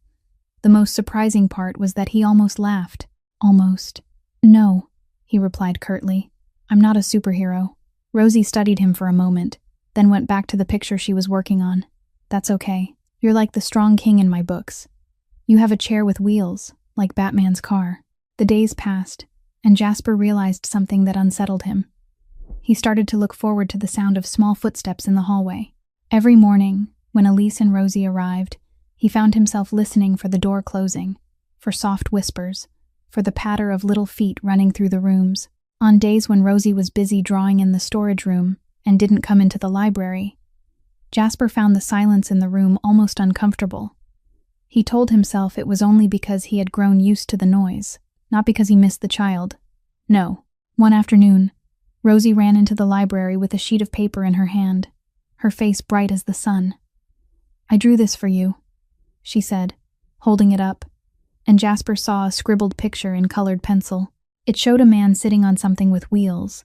The most surprising part was that he almost laughed. Almost. "No," he replied curtly. "I'm not a superhero." Rosie studied him for a moment, then went back to the picture she was working on. "That's okay. You're like the strong king in my books. You have a chair with wheels, like Batman's car." The days passed, and Jasper realized something that unsettled him. He started to look forward to the sound of small footsteps in the hallway. Every morning, when Elise and Rosie arrived, he found himself listening for the door closing, for soft whispers, for the patter of little feet running through the rooms. On days when Rosie was busy drawing in the storage room and didn't come into the library, Jasper found the silence in the room almost uncomfortable. He told himself it was only because he had grown used to the noise, not because he missed the child. No. One afternoon, Rosie ran into the library with a sheet of paper in her hand, her face bright as the sun. "I drew this for you," she said, holding it up, and Jasper saw a scribbled picture in colored pencil. It showed a man sitting on something with wheels,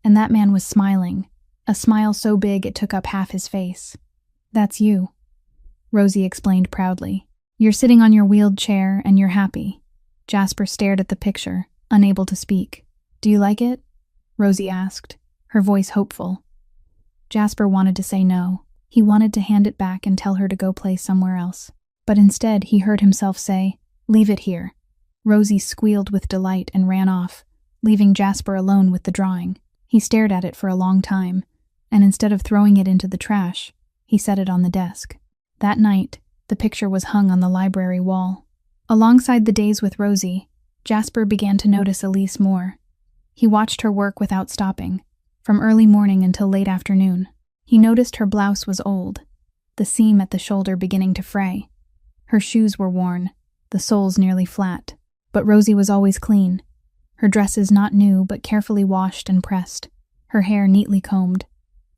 and that man was smiling, a smile so big it took up half his face. "That's you," Rosie explained proudly. "You're sitting on your wheeled chair and you're happy." Jasper stared at the picture, unable to speak. "Do you like it?" Rosie asked, her voice hopeful. Jasper wanted to say no. He wanted to hand it back and tell her to go play somewhere else. But instead, he heard himself say, "Leave it here." Rosie squealed with delight and ran off, leaving Jasper alone with the drawing. He stared at it for a long time, and instead of throwing it into the trash, he set it on the desk. That night, the picture was hung on the library wall. Alongside the days with Rosie, Jasper began to notice Elise more. He watched her work without stopping, from early morning until late afternoon. He noticed her blouse was old, the seam at the shoulder beginning to fray. Her shoes were worn, the soles nearly flat. But Rosie was always clean, her dresses not new but carefully washed and pressed, her hair neatly combed.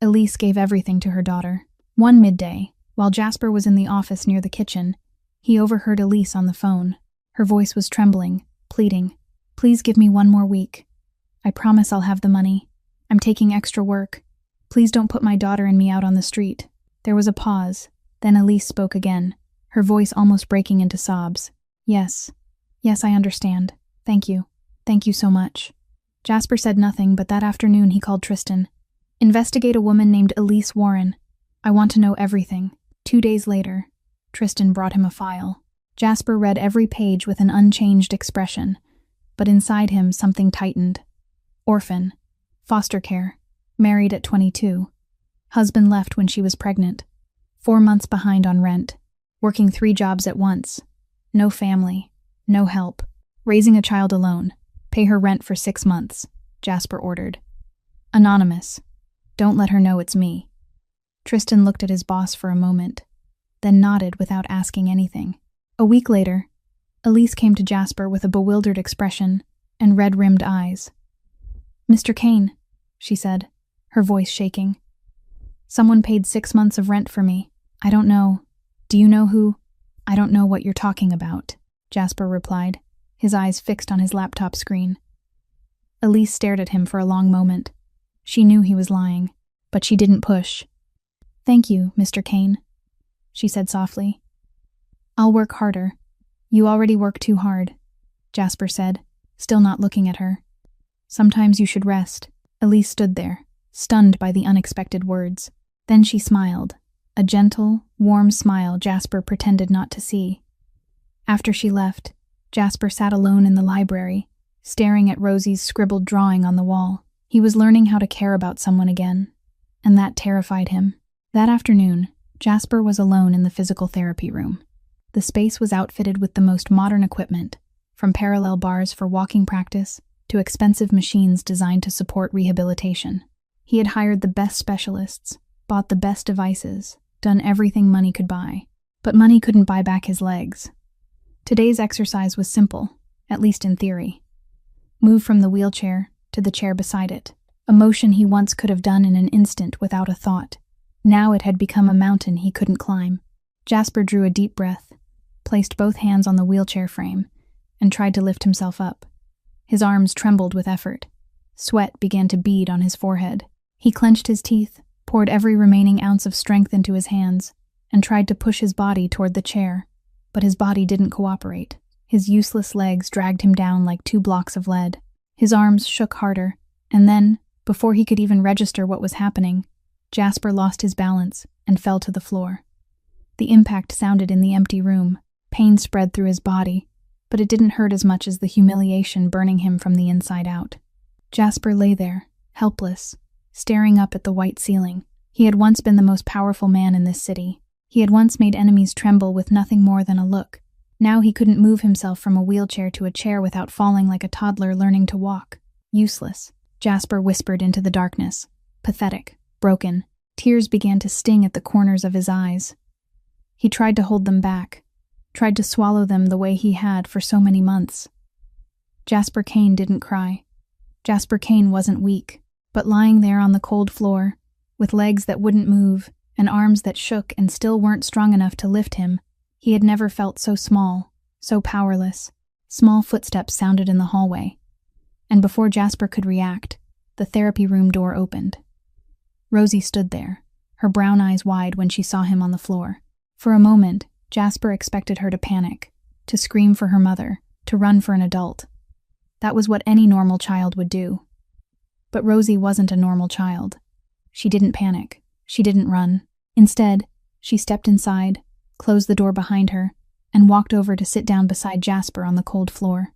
Elise gave everything to her daughter. One midday, while Jasper was in the office near the kitchen, he overheard Elise on the phone. Her voice was trembling, pleading, "Please give me 1 more week. I promise I'll have the money. I'm taking extra work. Please don't put my daughter and me out on the street." There was a pause, then Elise spoke again, her voice almost breaking into sobs. Yes, I understand. Thank you. Thank you so much." Jasper said nothing, but that afternoon he called Tristan. "Investigate a woman named Elise Warren. I want to know everything." 2 days later, Tristan brought him a file. Jasper read every page with an unchanged expression, but inside him something tightened. Orphan, foster care, married at 22, husband left when she was pregnant, 4 months behind on rent, working 3 jobs at once, no family, no help, raising a child alone, pay her rent for 6 months, Jasper ordered. "Anonymous. Don't let her know it's me." Tristan looked at his boss for a moment, then nodded without asking anything. A week later, Elise came to Jasper with a bewildered expression and red-rimmed eyes. "Mr. Kane," she said, her voice shaking. "Someone paid 6 months of rent for me. I don't know. Do you know who?" "I don't know what you're talking about," Jasper replied, his eyes fixed on his laptop screen. Elise stared at him for a long moment. She knew he was lying, but she didn't push. "Thank you, Mr. Kane," she said softly. "I'll work harder. You already work too hard," Jasper said, still not looking at her. "Sometimes you should rest." Elise stood there, stunned by the unexpected words. Then she smiled, a gentle, warm smile Jasper pretended not to see. After she left, Jasper sat alone in the library, staring at Rosie's scribbled drawing on the wall. He was learning how to care about someone again, and that terrified him. That afternoon, Jasper was alone in the physical therapy room. The space was outfitted with the most modern equipment, from parallel bars for walking practice to expensive machines designed to support rehabilitation. He had hired the best specialists, bought the best devices, done everything money could buy. But money couldn't buy back his legs. Today's exercise was simple, at least in theory. Move from the wheelchair to the chair beside it, a motion he once could have done in an instant without a thought. Now it had become a mountain he couldn't climb. Jasper drew a deep breath, placed both hands on the wheelchair frame, and tried to lift himself up. His arms trembled with effort. Sweat began to bead on his forehead. He clenched his teeth, poured every remaining ounce of strength into his hands, and tried to push his body toward the chair, but his body didn't cooperate. His useless legs dragged him down like 2 blocks of lead. His arms shook harder, and then, before he could even register what was happening, Jasper lost his balance and fell to the floor. The impact sounded in the empty room. Pain spread through his body, but it didn't hurt as much as the humiliation burning him from the inside out. Jasper lay there, helpless, staring up at the white ceiling. He had once been the most powerful man in this city. He had once made enemies tremble with nothing more than a look. Now he couldn't move himself from a wheelchair to a chair without falling like a toddler learning to walk. Useless, Jasper whispered into the darkness. Pathetic, broken. Tears began to sting at the corners of his eyes. He tried to hold them back, tried to swallow them the way he had for so many months. Jasper Kane didn't cry. Jasper Kane wasn't weak, but lying there on the cold floor, with legs that wouldn't move and arms that shook and still weren't strong enough to lift him, he had never felt so small, so powerless. Small footsteps sounded in the hallway, and before Jasper could react, the therapy room door opened. Rosie stood there, her brown eyes wide when she saw him on the floor. For a moment, Jasper expected her to panic, to scream for her mother, to run for an adult. That was what any normal child would do. But Rosie wasn't a normal child. She didn't panic. She didn't run. Instead, she stepped inside, closed the door behind her, and walked over to sit down beside Jasper on the cold floor.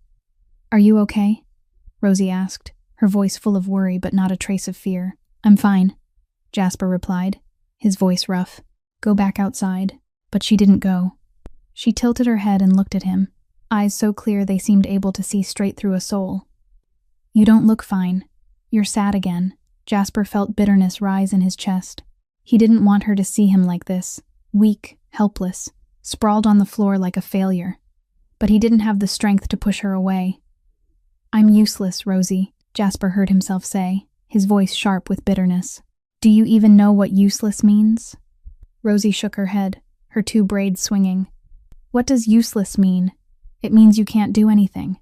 "Are you okay?" Rosie asked, her voice full of worry but not a trace of fear. "I'm fine," Jasper replied, his voice rough. "Go back outside." But she didn't go. She tilted her head and looked at him, eyes so clear they seemed able to see straight through a soul. "You don't look fine. You're sad again." Jasper felt bitterness rise in his chest. He didn't want her to see him like this, weak, helpless, sprawled on the floor like a failure. But he didn't have the strength to push her away. "I'm useless, Rosie," Jasper heard himself say, his voice sharp with bitterness. "Do you even know what useless means?" Rosie shook her head, her 2 braids swinging. "What does useless mean?" "It means you can't do anything,"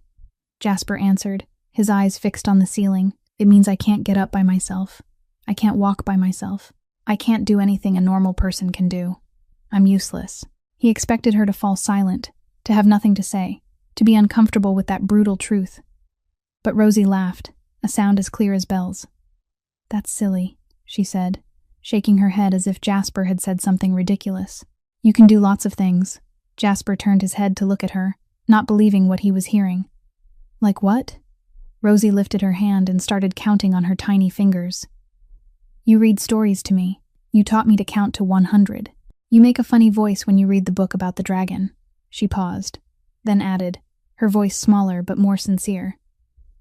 Jasper answered, his eyes fixed on the ceiling. "It means I can't get up by myself. I can't walk by myself. I can't do anything a normal person can do. I'm useless." He expected her to fall silent, to have nothing to say, to be uncomfortable with that brutal truth. But Rosie laughed, a sound as clear as bells. "That's silly," she said, shaking her head as if Jasper had said something ridiculous. "You can do lots of things." Jasper turned his head to look at her, not believing what he was hearing. "Like what?" Rosie lifted her hand and started counting on her tiny fingers. "You read stories to me. You taught me to count to 100. You make a funny voice when you read the book about the dragon." She paused, then added, her voice smaller but more sincere.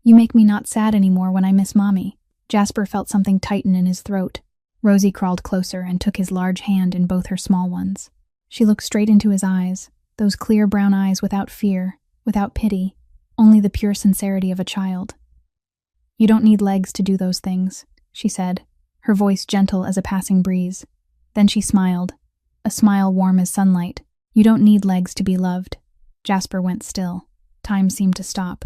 "You make me not sad anymore when I miss Mommy." Jasper felt something tighten in his throat. Rosie crawled closer and took his large hand in both her small ones. She looked straight into his eyes, those clear brown eyes without fear, without pity, only the pure sincerity of a child. "You don't need legs to do those things," she said, her voice gentle as a passing breeze. Then she smiled, a smile warm as sunlight. "You don't need legs to be loved." Jasper went still. Time seemed to stop.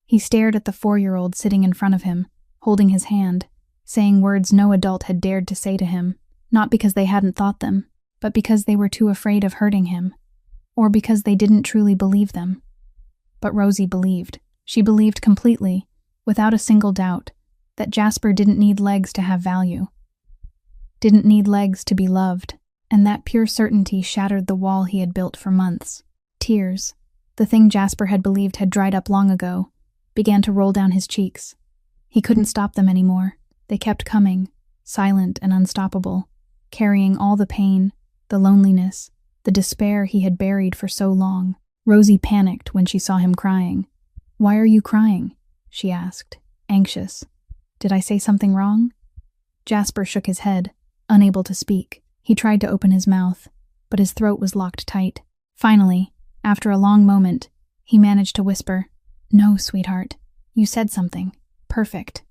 He stared at the 4-year-old sitting in front of him, holding his hand, saying words no adult had dared to say to him, not because they hadn't thought them, but because they were too afraid of hurting him, or because they didn't truly believe them. But Rosie believed. She believed completely, without a single doubt, that Jasper didn't need legs to have value, didn't need legs to be loved, and that pure certainty shattered the wall he had built for months. Tears, the thing Jasper had believed had dried up long ago, began to roll down his cheeks. He couldn't stop them anymore. They kept coming, silent and unstoppable, carrying all the pain, the loneliness, the despair he had buried for so long. Rosie panicked when she saw him crying. "Why are you crying?" she asked, anxious. "Did I say something wrong?" Jasper shook his head, unable to speak. He tried to open his mouth, but his throat was locked tight. Finally, after a long moment, he managed to whisper, "No, sweetheart. You said something. Perfect."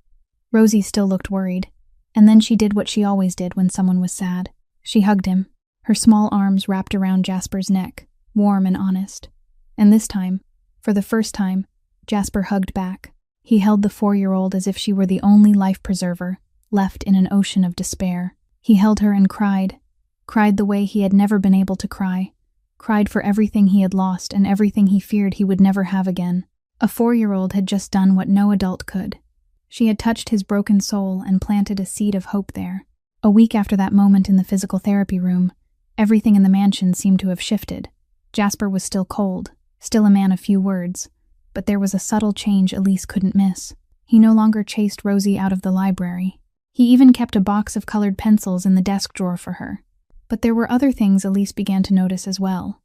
Rosie still looked worried, and then she did what she always did when someone was sad. She hugged him, her small arms wrapped around Jasper's neck, warm and honest. And this time, for the first time, Jasper hugged back. He held the 4-year-old as if she were the only life preserver left in an ocean of despair. He held her and cried the way he had never been able to cry, cried for everything he had lost and everything he feared he would never have again. A 4-year-old had just done what no adult could. She had touched his broken soul and planted a seed of hope there. A week after that moment in the physical therapy room, everything in the mansion seemed to have shifted. Jasper was still cold, still a man of few words, but there was a subtle change Elise couldn't miss. He no longer chased Rosie out of the library. He even kept a box of colored pencils in the desk drawer for her. But there were other things Elise began to notice as well,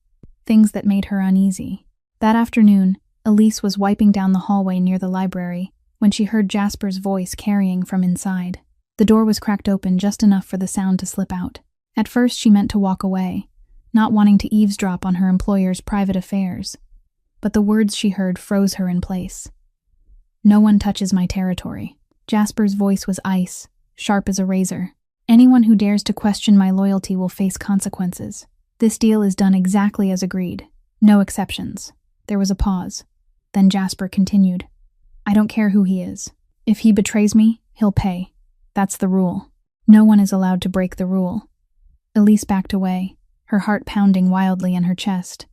things that made her uneasy. That afternoon, Elise was wiping down the hallway near the library when she heard Jasper's voice carrying from inside. The door was cracked open just enough for the sound to slip out. At first she meant to walk away, not wanting to eavesdrop on her employer's private affairs. But the words she heard froze her in place. "No one touches my territory." Jasper's voice was ice, sharp as a razor. "Anyone who dares to question my loyalty will face consequences. This deal is done exactly as agreed. No exceptions." There was a pause. Then Jasper continued, "I don't care who he is. If he betrays me, he'll pay. That's the rule. No one is allowed to break the rule." Elise backed away, her heart pounding wildly in her chest.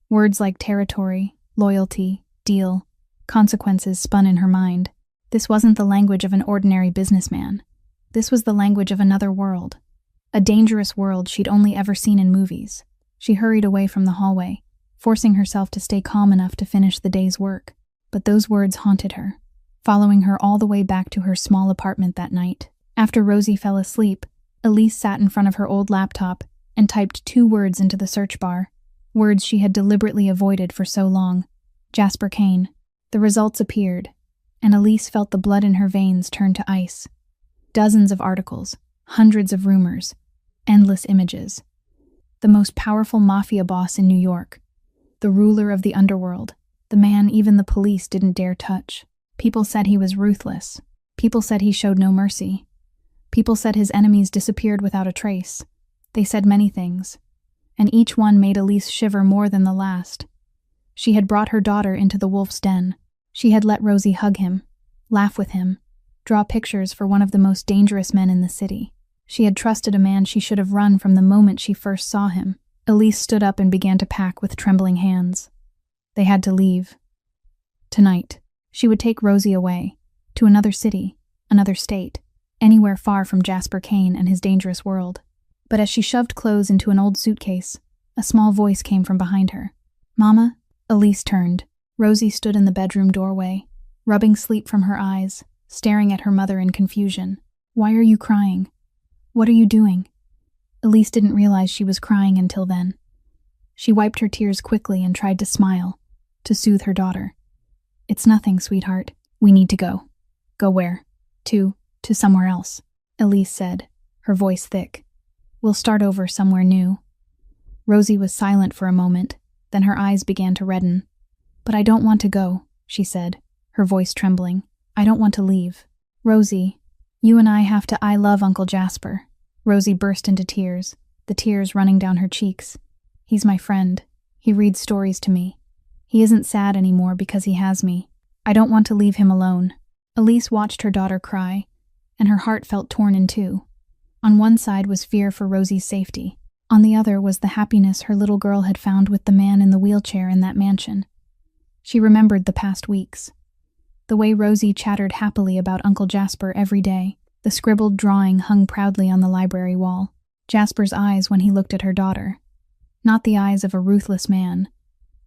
Words like territory, loyalty, deal, consequences spun in her mind. This wasn't the language of an ordinary businessman. This was the language of another world, a dangerous world she'd only ever seen in movies. She hurried away from the hallway, forcing herself to stay calm enough to finish the day's work. But those words haunted her, following her all the way back to her small apartment that night. After Rosie fell asleep, Elise sat in front of her old laptop and typed 2 words into the search bar, words she had deliberately avoided for so long. Jasper Kane. The results appeared, and Elise felt the blood in her veins turn to ice. Dozens of articles, hundreds of rumors, endless images. The most powerful mafia boss in New York, the ruler of the underworld, the man even the police didn't dare touch. People said he was ruthless. People said he showed no mercy. People said his enemies disappeared without a trace. They said many things, and each one made Elise shiver more than the last. She had brought her daughter into the wolf's den. She had let Rosie hug him, laugh with him, draw pictures for one of the most dangerous men in the city. She had trusted a man she should have run from the moment she first saw him. Elise stood up and began to pack with trembling hands. They had to leave. Tonight, she would take Rosie away, to another city, another state, anywhere far from Jasper Kane and his dangerous world. But as she shoved clothes into an old suitcase, a small voice came from behind her. "Mama?" Elise turned. Rosie stood in the bedroom doorway, rubbing sleep from her eyes, staring at her mother in confusion. "Why are you crying? What are you doing?" Elise didn't realize she was crying until then. She wiped her tears quickly and tried to smile, to soothe her daughter. "It's nothing, sweetheart. We need to go." "Go where?" To somewhere else," Elise said, her voice thick. "We'll start over somewhere new." Rosie was silent for a moment, then her eyes began to redden. "But I don't want to go," she said, her voice trembling. "I don't want to leave. Rosie, you and I have to— I love Uncle Jasper." Rosie burst into tears, the tears running down her cheeks. "He's my friend. He reads stories to me. He isn't sad anymore because he has me. I don't want to leave him alone." Elise watched her daughter cry, and her heart felt torn in two. On one side was fear for Rosie's safety. On the other was the happiness her little girl had found with the man in the wheelchair in that mansion. She remembered the past weeks. The way Rosie chattered happily about Uncle Jasper every day. The scribbled drawing hung proudly on the library wall. Jasper's eyes when he looked at her daughter. Not the eyes of a ruthless man,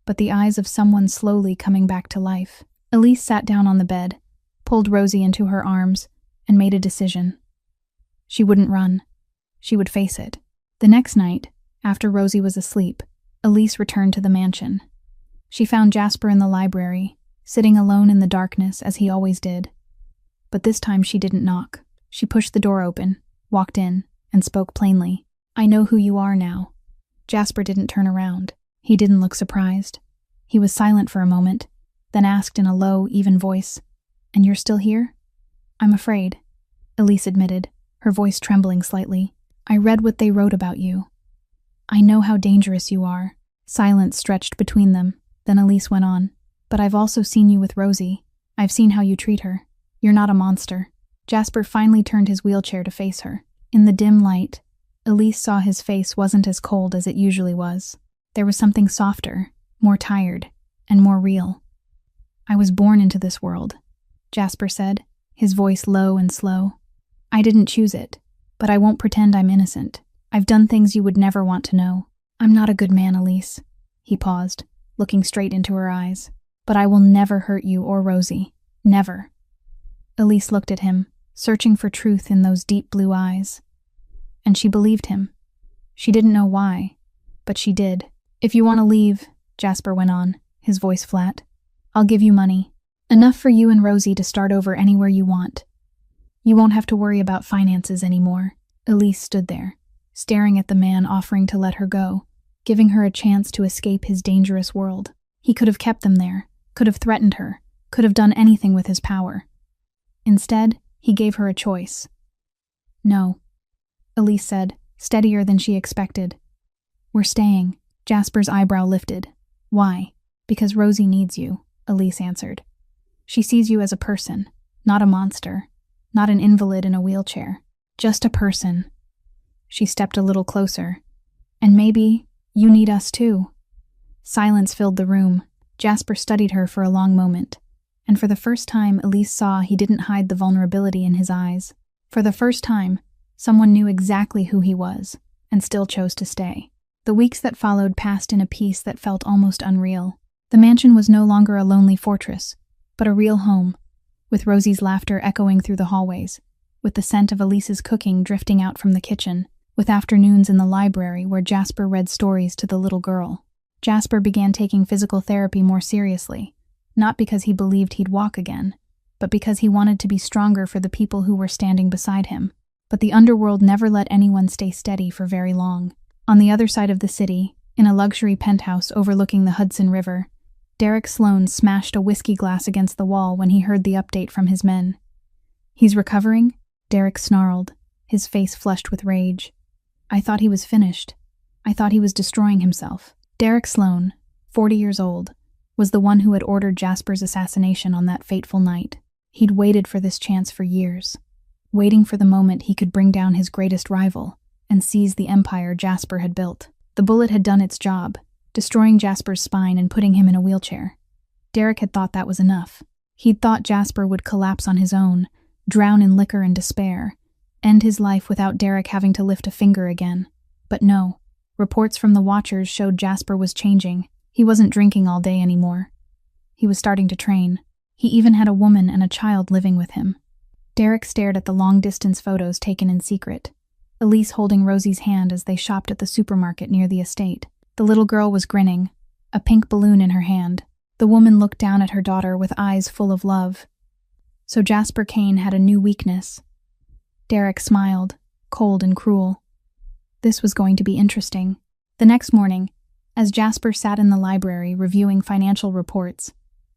but the eyes of someone slowly coming back to life. Elise sat down on the bed, pulled Rosie into her arms, and made a decision. She wouldn't run. She would face it. The next night, after Rosie was asleep, Elise returned to the mansion. She found Jasper in the library, sitting alone in the darkness as he always did. But this time she didn't knock. She pushed the door open, walked in, and spoke plainly. "I know who you are now." Jasper didn't turn around. He didn't look surprised. He was silent for a moment, then asked in a low, even voice, "And you're still here?" "I'm afraid," Elise admitted, her voice trembling slightly. "I read what they wrote about you. I know how dangerous you are." Silence stretched between them, then Elise went on. "But I've also seen you with Rosie. I've seen how you treat her. You're not a monster." Jasper finally turned his wheelchair to face her. In the dim light, Elise saw his face wasn't as cold as it usually was. There was something softer, more tired, and more real. "I was born into this world," Jasper said, his voice low and slow. "I didn't choose it, but I won't pretend I'm innocent. I've done things you would never want to know. I'm not a good man, Elise." He paused, looking straight into her eyes. "But I will never hurt you or Rosie. Never." Elise looked at him, searching for truth in those deep blue eyes. And she believed him. She didn't know why, but she did. "If you want to leave," Jasper went on, his voice flat, "I'll give you money. Enough for you and Rosie to start over anywhere you want. You won't have to worry about finances anymore." Elise stood there, staring at the man offering to let her go, giving her a chance to escape his dangerous world. He could have kept them there, could have threatened her, could have done anything with his power. Instead, he gave her a choice. "No," Elise said, steadier than she expected. "We're staying." Jasper's eyebrow lifted. "Why?" "Because Rosie needs you," Elise answered. "She sees you as a person, not a monster, not an invalid in a wheelchair, just a person." She stepped a little closer. "And maybe you need us too." Silence filled the room. Jasper studied her for a long moment, and for the first time Elise saw he didn't hide the vulnerability in his eyes. For the first time, someone knew exactly who he was, and still chose to stay. The weeks that followed passed in a peace that felt almost unreal. The mansion was no longer a lonely fortress, but a real home, with Rosie's laughter echoing through the hallways, with the scent of Elise's cooking drifting out from the kitchen, with afternoons in the library where Jasper read stories to the little girl. Jasper began taking physical therapy more seriously, not because he believed he'd walk again, but because he wanted to be stronger for the people who were standing beside him. But the underworld never let anyone stay steady for very long. On the other side of the city, in a luxury penthouse overlooking the Hudson River, Derek Sloan smashed a whiskey glass against the wall when he heard the update from his men. "He's recovering?" Derek snarled, his face flushed with rage. "I thought he was finished. I thought he was destroying himself." Derek Sloan, 40 years old, was the one who had ordered Jasper's assassination on that fateful night. He'd waited for this chance for years, waiting for the moment he could bring down his greatest rival and seize the empire Jasper had built. The bullet had done its job, destroying Jasper's spine and putting him in a wheelchair. Derek had thought that was enough. He'd thought Jasper would collapse on his own, drown in liquor and despair, end his life without Derek having to lift a finger again. But no. Reports from the Watchers showed Jasper was changing. He wasn't drinking all day anymore. He was starting to train. He even had a woman and a child living with him. Derek stared at the long-distance photos taken in secret, Elise holding Rosie's hand as they shopped at the supermarket near the estate. The little girl was grinning, a pink balloon in her hand. The woman looked down at her daughter with eyes full of love. So Jasper Kane had a new weakness. Derek smiled, cold and cruel. This was going to be interesting. The next morning, As Jasper sat in the library reviewing financial reports,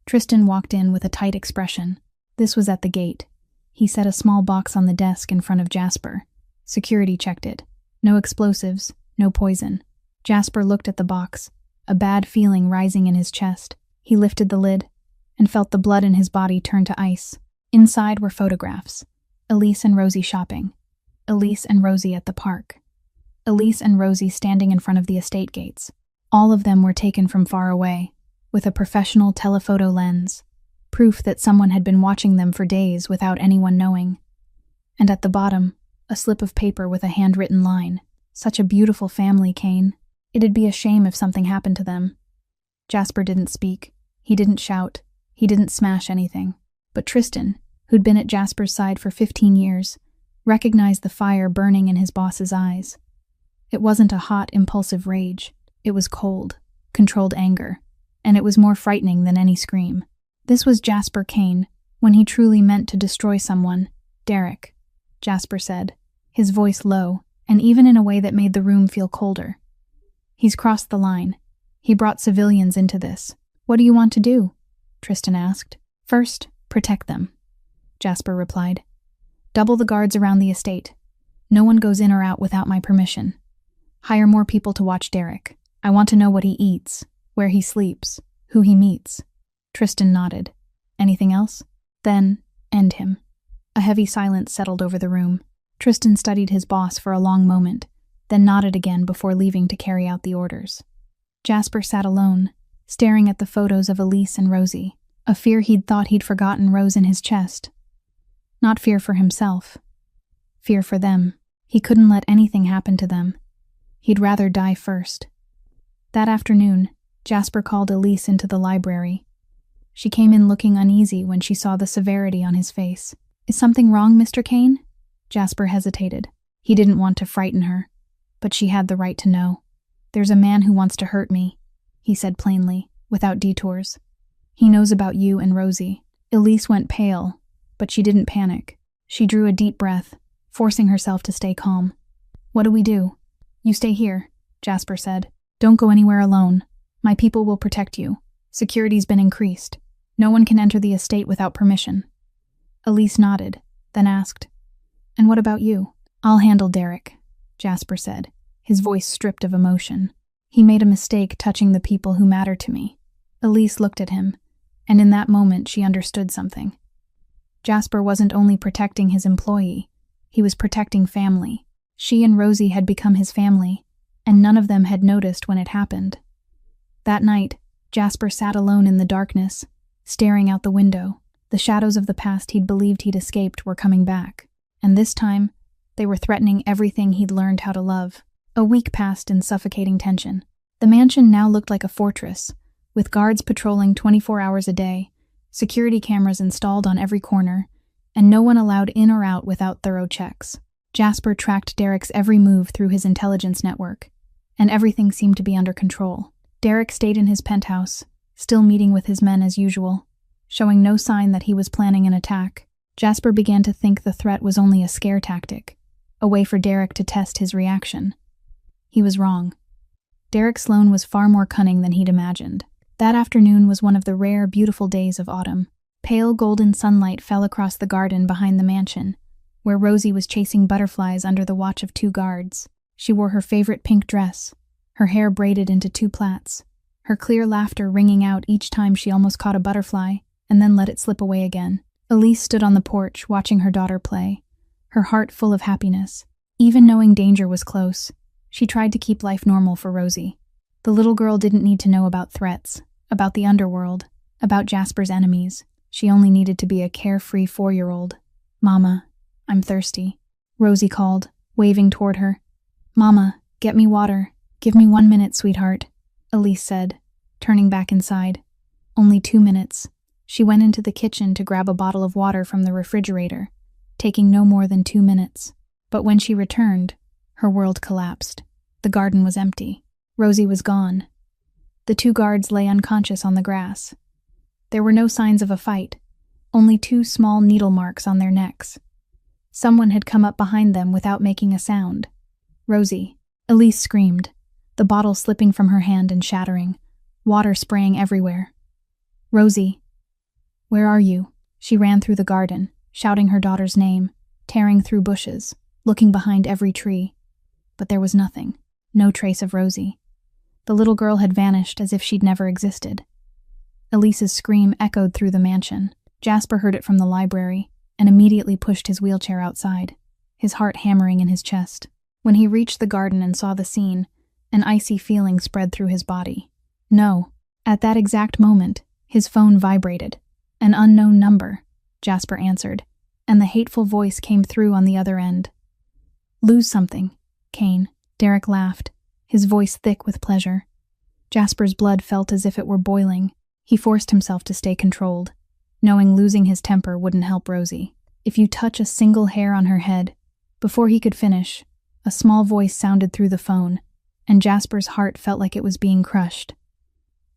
Tristan walked in with a tight expression. This was at the gate. He set a small box on the desk in front of Jasper. Security checked it. No explosives, no poison. Jasper looked at the box, a bad feeling rising in his chest. He lifted the lid and felt the blood in his body turn to ice. Inside were photographs. Elise and Rosie shopping. Elise and Rosie at the park. Elise and Rosie standing in front of the estate gates. All of them were taken from far away, with a professional telephoto lens, proof that someone had been watching them for days without anyone knowing. And at the bottom, a slip of paper with a handwritten line. Such a beautiful family, Kane. It'd be a shame if something happened to them. Jasper didn't speak. He didn't shout. He didn't smash anything. But Tristan, who'd been at Jasper's side for 15 years, recognized the fire burning in his boss's eyes. It wasn't a hot, impulsive rage. It was cold, controlled anger, and it was more frightening than any scream. This was Jasper Kane, when he truly meant to destroy someone. Derek, Jasper said, his voice low, and even in a way that made the room feel colder. He's crossed the line. He brought civilians into this. What do you want to do? Tristan asked. First, protect them, Jasper replied. Double the guards around the estate. No one goes in or out without my permission. Hire more people to watch Derek. I want to know what he eats, where he sleeps, who he meets. Tristan nodded. Anything else? Then, end him. A heavy silence settled over the room. Tristan studied his boss for a long moment, then nodded again before leaving to carry out the orders. Jasper sat alone, staring at the photos of Elise and Rosie. A fear he'd thought he'd forgotten rose in his chest. Not fear for himself. Fear for them. He couldn't let anything happen to them. He'd rather die first. That afternoon, Jasper called Elise into the library. She came in looking uneasy when she saw the severity on his face. Is something wrong, Mr. Kane? Jasper hesitated. He didn't want to frighten her, but she had the right to know. There's a man who wants to hurt me, he said plainly, without detours. He knows about you and Rosie. Elise went pale, but she didn't panic. She drew a deep breath, forcing herself to stay calm. What do we do? You stay here, Jasper said. Don't go anywhere alone. My people will protect you. Security's been increased. No one can enter the estate without permission. Elise nodded, then asked, And what about you? I'll handle Derek, Jasper said, his voice stripped of emotion. He made a mistake touching the people who matter to me. Elise looked at him, and in that moment she understood something. Jasper wasn't only protecting his employee, he was protecting family. She and Rosie had become his family, and none of them had noticed when it happened. That night, Jasper sat alone in the darkness, staring out the window. The shadows of the past he'd believed he'd escaped were coming back, and this time, they were threatening everything he'd learned how to love. A week passed in suffocating tension. The mansion now looked like a fortress, with guards patrolling 24 hours a day, security cameras installed on every corner, and no one allowed in or out without thorough checks. Jasper tracked Derek's every move through his intelligence network, and everything seemed to be under control. Derek stayed in his penthouse, still meeting with his men as usual, showing no sign that he was planning an attack. Jasper began to think the threat was only a scare tactic, a way for Derek to test his reaction. He was wrong. Derek Sloan was far more cunning than he'd imagined. That afternoon was one of the rare, beautiful days of autumn. Pale golden sunlight fell across the garden behind the mansion, where Rosie was chasing butterflies under the watch of 2 guards. She wore her favorite pink dress, her hair braided into 2 plaits, her clear laughter ringing out each time she almost caught a butterfly and then let it slip away again. Elise stood on the porch watching her daughter play, her heart full of happiness. Even knowing danger was close, she tried to keep life normal for Rosie. The little girl didn't need to know about threats, about the underworld, about Jasper's enemies. She only needed to be a carefree 4-year-old. Mama, I'm thirsty, Rosie called, waving toward her. Mama, get me water. Give me 1 minute, sweetheart, Elise said, turning back inside. Only 2 minutes. She went into the kitchen to grab a bottle of water from the refrigerator, taking no more than 2 minutes. But when she returned, her world collapsed. The garden was empty. Rosie was gone. The 2 guards lay unconscious on the grass. There were no signs of a fight, only 2 small needle marks on their necks. Someone had come up behind them without making a sound. Rosie. Elise screamed. the bottle slipping from her hand and shattering, water spraying everywhere. "Rosie, where are you?" She ran through the garden, shouting her daughter's name, tearing through bushes, looking behind every tree. But there was nothing, no trace of Rosie. The little girl had vanished as if she'd never existed. Elise's scream echoed through the mansion. Jasper heard it from the library and immediately pushed his wheelchair outside, his heart hammering in his chest. When he reached the garden and saw the scene, an icy feeling spread through his body. No. At that exact moment, his phone vibrated. An unknown number, Jasper answered, and the hateful voice came through on the other end. "Lose something, Kane," Derek laughed, his voice thick with pleasure. Jasper's blood felt as if it were boiling. He forced himself to stay controlled, knowing losing his temper wouldn't help Rosie. "If you touch a single hair on her head..." Before he could finish, a small voice sounded through the phone, and Jasper's heart felt like it was being crushed.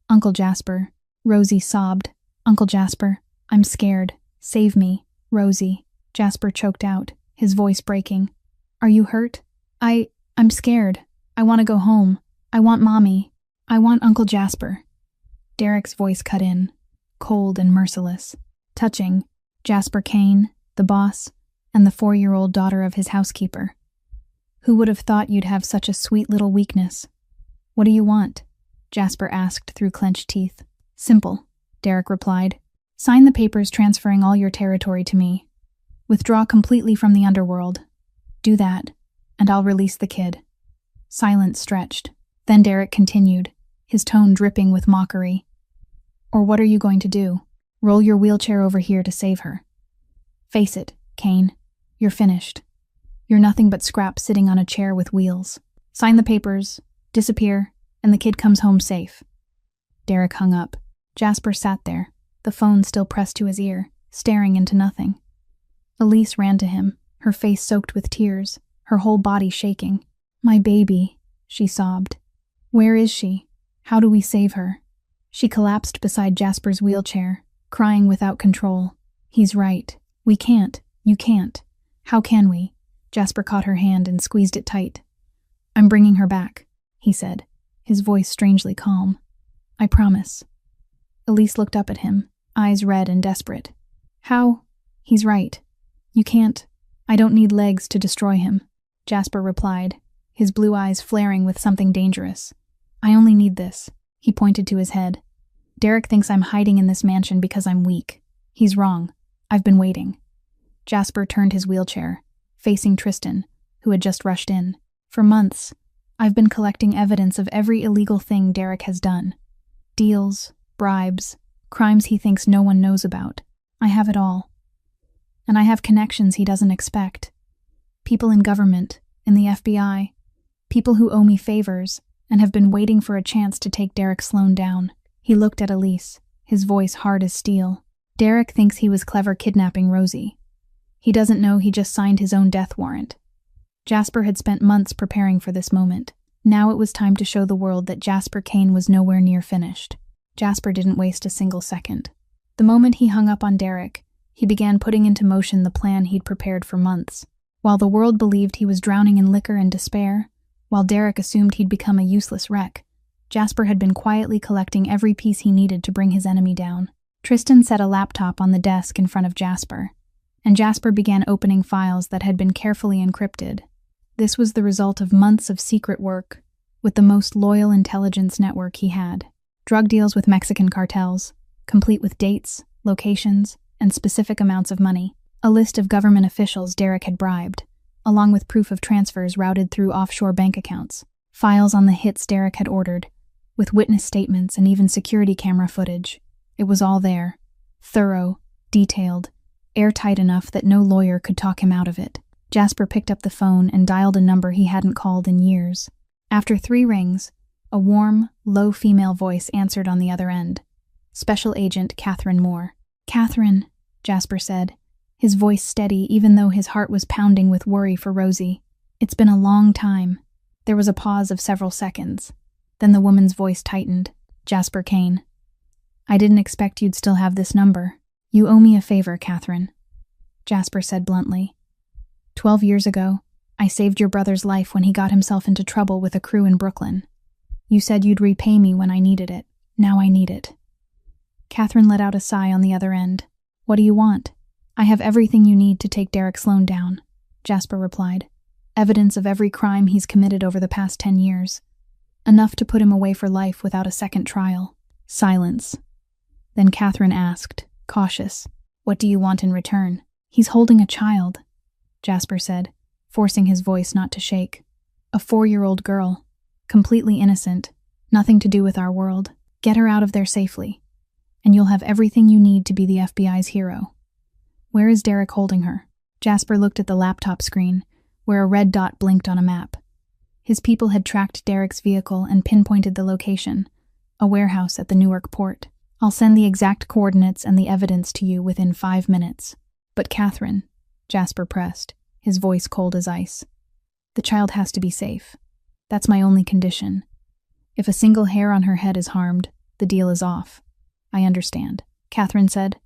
"Uncle Jasper," Rosie sobbed. "Uncle Jasper, I'm scared. Save me, Rosie," Jasper choked out, his voice breaking. "Are you hurt? I'm scared. I want to go home. I want Mommy. I want Uncle Jasper." Derek's voice cut in, cold and merciless, touching Jasper Kane, the boss, and the 4-year-old daughter of his housekeeper. "Who would have thought you'd have such a sweet little weakness?" "What do you want?" Jasper asked through clenched teeth. "Simple," Derek replied. "Sign the papers transferring all your territory to me. Withdraw completely from the underworld. Do that, and I'll release the kid." Silence stretched. Then Derek continued, his tone dripping with mockery. "Or what are you going to do? Roll your wheelchair over here to save her. Face it, Kane. You're finished. You're nothing but scrap sitting on a chair with wheels. Sign the papers, disappear, and the kid comes home safe." Derek hung up. Jasper sat there, the phone still pressed to his ear, staring into nothing. Elise ran to him, her face soaked with tears, her whole body shaking. "My baby," she sobbed. "Where is she? How do we save her?" She collapsed beside Jasper's wheelchair, crying without control. "He's right. We can't. You can't. How can we?" Jasper caught her hand and squeezed it tight. "I'm bringing her back," he said, his voice strangely calm. "I promise." Elise looked up at him, eyes red and desperate. "How?" "He's right. You can't. I don't need legs to destroy him," Jasper replied, his blue eyes flaring with something dangerous. "I only need this." He pointed to his head. "Derek thinks I'm hiding in this mansion because I'm weak. He's wrong. I've been waiting." Jasper turned his wheelchair, facing Tristan, who had just rushed in. "For months, I've been collecting evidence of every illegal thing Derek has done. Deals, bribes, crimes he thinks no one knows about. I have it all. And I have connections he doesn't expect. People in government, in the FBI, people who owe me favors and have been waiting for a chance to take Derek Sloan down." He looked at Elise, his voice hard as steel. "Derek thinks he was clever kidnapping Rosie. He doesn't know he just signed his own death warrant." Jasper had spent months preparing for this moment. Now it was time to show the world that Jasper Kane was nowhere near finished. Jasper didn't waste a single second. The moment he hung up on Derek, he began putting into motion the plan he'd prepared for months. While the world believed he was drowning in liquor and despair, while Derek assumed he'd become a useless wreck, Jasper had been quietly collecting every piece he needed to bring his enemy down. Tristan set a laptop on the desk in front of Jasper, and Jasper began opening files that had been carefully encrypted. This was the result of months of secret work with the most loyal intelligence network he had. Drug deals with Mexican cartels, complete with dates, locations, and specific amounts of money. A list of government officials Derek had bribed, along with proof of transfers routed through offshore bank accounts. Files on the hits Derek had ordered, with witness statements and even security camera footage. It was all there. Thorough, detailed, airtight enough that no lawyer could talk him out of it. Jasper picked up the phone and dialed a number he hadn't called in years. After 3 rings, a warm, low female voice answered on the other end. Special Agent Catherine Moore. "Catherine," Jasper said, his voice steady even though his heart was pounding with worry for Rosie. "It's been a long time." There was a pause of several seconds. Then the woman's voice tightened. "Jasper Kane. I didn't expect you'd still have this number. You owe me a favor, Catherine," Jasper said bluntly. 12 years ago, I saved your brother's life when he got himself into trouble with a crew in Brooklyn. You said you'd repay me when I needed it. Now I need it. Catherine let out a sigh on the other end. What do you want? I have everything you need to take Derek Sloan down, Jasper replied. Evidence of every crime he's committed over the past 10 years. Enough to put him away for life without a second trial. Silence. Then Catherine asked, cautious, what do you want in return? He's holding a child, Jasper said, forcing his voice not to shake. A 4-year-old girl. Completely innocent. Nothing to do with our world. Get her out of there safely. And you'll have everything you need to be the FBI's hero. Where is Derek holding her? Jasper looked at the laptop screen, where a red dot blinked on a map. His people had tracked Derek's vehicle and pinpointed the location, a warehouse at the Newark port. I'll send the exact coordinates and the evidence to you within 5 minutes. But Catherine, Jasper pressed, his voice cold as ice. The child has to be safe. That's my only condition. If a single hair on her head is harmed, the deal is off. I understand, Catherine said.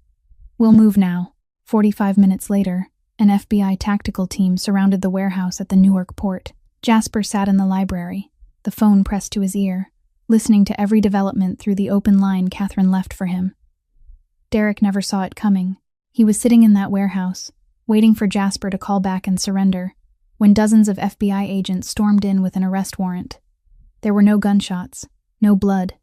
We'll move now. 45 minutes later, an FBI tactical team surrounded the warehouse at the Newark port. Jasper sat in the library, the phone pressed to his ear, listening to every development through the open line Catherine left for him. Derek never saw it coming. He was sitting in that warehouse, waiting for Jasper to call back and surrender, when dozens of FBI agents stormed in with an arrest warrant. There were no gunshots, no blood,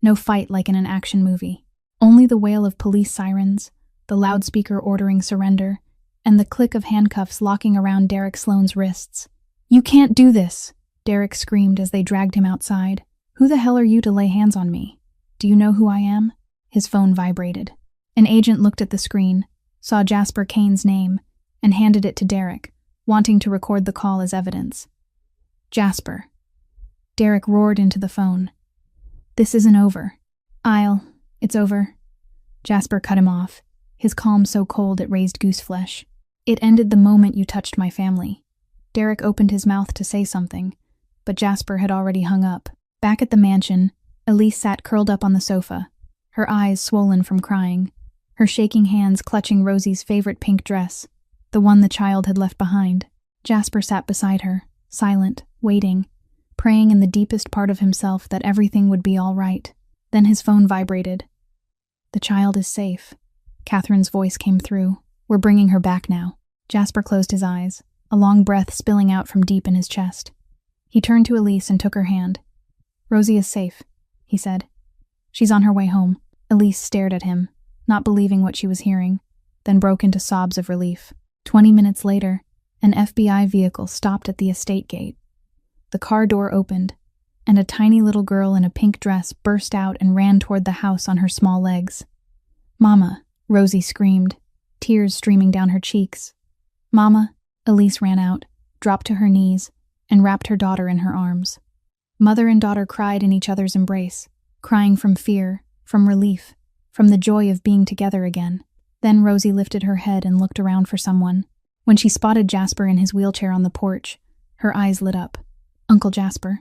no fight like in an action movie. Only the wail of police sirens, the loudspeaker ordering surrender, and the click of handcuffs locking around Derek Sloan's wrists. You can't do this, Derek screamed as they dragged him outside. Who the hell are you to lay hands on me? Do you know who I am? His phone vibrated. An agent looked at the screen, saw Jasper Kane's name, and handed it to Derek, wanting to record the call as evidence. Jasper. Derek roared into the phone. This isn't over. It's over. Jasper cut him off, his calm so cold it raised gooseflesh. It ended the moment you touched my family. Derek opened his mouth to say something, but Jasper had already hung up. Back at the mansion, Elise sat curled up on the sofa, her eyes swollen from crying, her shaking hands clutching Rosie's favorite pink dress, the one the child had left behind. Jasper sat beside her, silent, waiting, praying in the deepest part of himself that everything would be all right. Then his phone vibrated. The child is safe. Catherine's voice came through. We're bringing her back now. Jasper closed his eyes, a long breath spilling out from deep in his chest. He turned to Elise and took her hand. Rosie is safe, he said. She's on her way home. Elise stared at him, not believing what she was hearing, then broke into sobs of relief. 20 minutes later, an FBI vehicle stopped at the estate gate. The car door opened, and a tiny little girl in a pink dress burst out and ran toward the house on her small legs. Mama, Rosie screamed, tears streaming down her cheeks. Mama, Elise ran out, dropped to her knees, and wrapped her daughter in her arms. Mother and daughter cried in each other's embrace, crying from fear, from relief, from the joy of being together again. Then Rosie lifted her head and looked around for someone. When she spotted Jasper in his wheelchair on the porch, her eyes lit up. Uncle Jasper.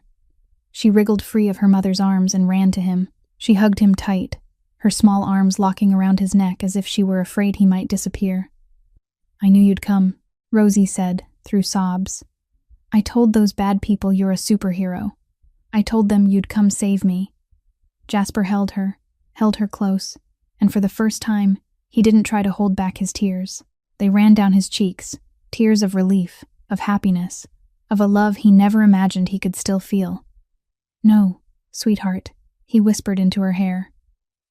She wriggled free of her mother's arms and ran to him. She hugged him tight, her small arms locking around his neck as if she were afraid he might disappear. I knew you'd come, Rosie said, through sobs. I told those bad people you're a superhero. I told them you'd come save me. Jasper held her close, and for the first time, he didn't try to hold back his tears. They ran down his cheeks, tears of relief, of happiness, of a love he never imagined he could still feel. No, sweetheart, he whispered into her hair.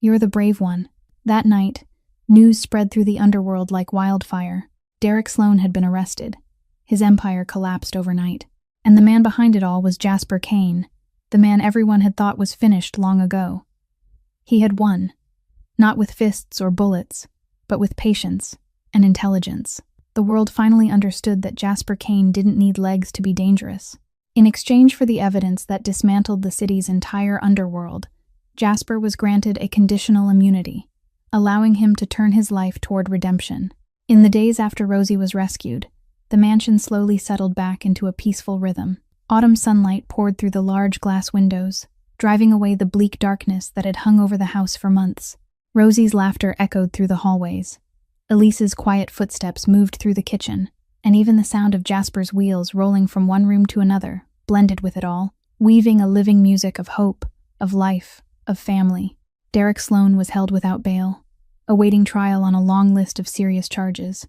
You're the brave one. That night, news spread through the underworld like wildfire. Derek Sloan had been arrested. His empire collapsed overnight. And the man behind it all was Jasper Kane, the man everyone had thought was finished long ago. He had won, not with fists or bullets, but with patience and intelligence. The world finally understood that Jasper Kane didn't need legs to be dangerous. In exchange for the evidence that dismantled the city's entire underworld, Jasper was granted a conditional immunity, allowing him to turn his life toward redemption. In the days after Rosie was rescued, the mansion slowly settled back into a peaceful rhythm. Autumn sunlight poured through the large glass windows, driving away the bleak darkness that had hung over the house for months. Rosie's laughter echoed through the hallways. Elise's quiet footsteps moved through the kitchen, and even the sound of Jasper's wheels rolling from one room to another blended with it all. weaving a living music of hope, of life, of family. Derek Sloan was held without bail, awaiting trial on a long list of serious charges.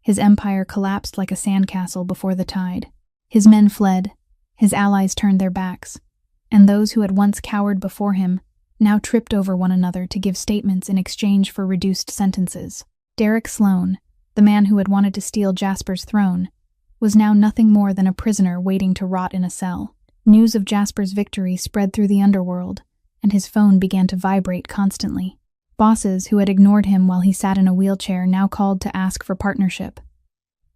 His empire collapsed like a sandcastle before the tide. His men fled, his allies turned their backs, and those who had once cowered before him now tripped over one another to give statements in exchange for reduced sentences. Derek Sloan, the man who had wanted to steal Jasper's throne, was now nothing more than a prisoner waiting to rot in a cell. News of Jasper's victory spread through the underworld, and his phone began to vibrate constantly. Bosses who had ignored him while he sat in a wheelchair now called to ask for partnership.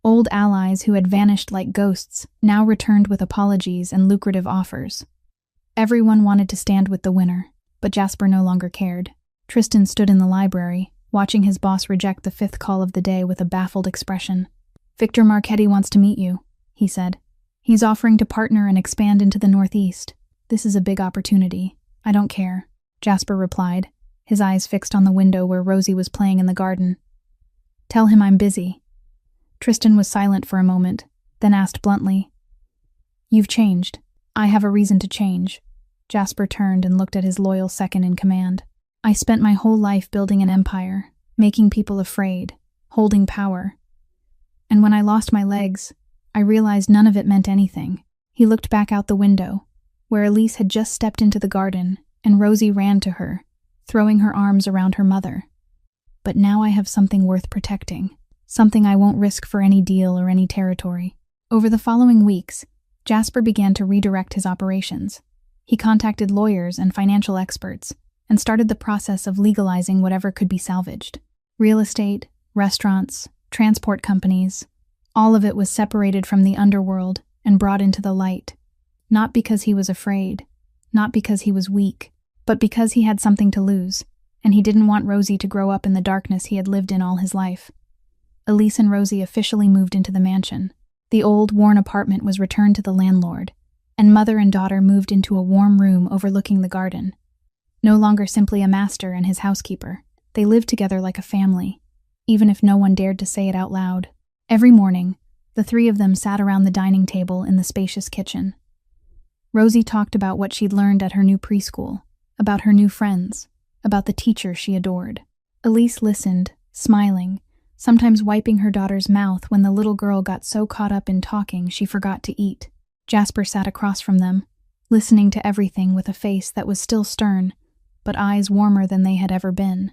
Old allies who had vanished like ghosts now returned with apologies and lucrative offers. Everyone wanted to stand with the winner, but Jasper no longer cared. Tristan stood in the library, watching his boss reject the 5th call of the day with a baffled expression. "Victor Marchetti wants to meet you," he said. "He's offering to partner and expand into the Northeast. This is a big opportunity. I don't care," Jasper replied, his eyes fixed on the window where Rosie was playing in the garden. "Tell him I'm busy." Tristan was silent for a moment, then asked bluntly, "You've changed." "I have a reason to change." Jasper turned and looked at his loyal second-in-command. "I spent my whole life building an empire, making people afraid, holding power. And when I lost my legs, I realized none of it meant anything." He looked back out the window, where Elise had just stepped into the garden, and Rosie ran to her, throwing her arms around her mother. "But now I have something worth protecting, something I won't risk for any deal or any territory." Over the following weeks, Jasper began to redirect his operations. He contacted lawyers and financial experts, and started the process of legalizing whatever could be salvaged. Real estate, restaurants, transport companies, all of it was separated from the underworld and brought into the light. Not because he was afraid, not because he was weak, but because he had something to lose, and he didn't want Rosie to grow up in the darkness he had lived in all his life. Elise and Rosie officially moved into the mansion. The old, worn apartment was returned to the landlord, and mother and daughter moved into a warm room overlooking the garden. No longer simply a master and his housekeeper, they lived together like a family, even if no one dared to say it out loud. Every morning, the 3 of them sat around the dining table in the spacious kitchen. Rosie talked about what she'd learned at her new preschool, about her new friends, about the teacher she adored. Elise listened, smiling, sometimes wiping her daughter's mouth when the little girl got so caught up in talking she forgot to eat. Jasper sat across from them, listening to everything with a face that was still stern, but eyes warmer than they had ever been.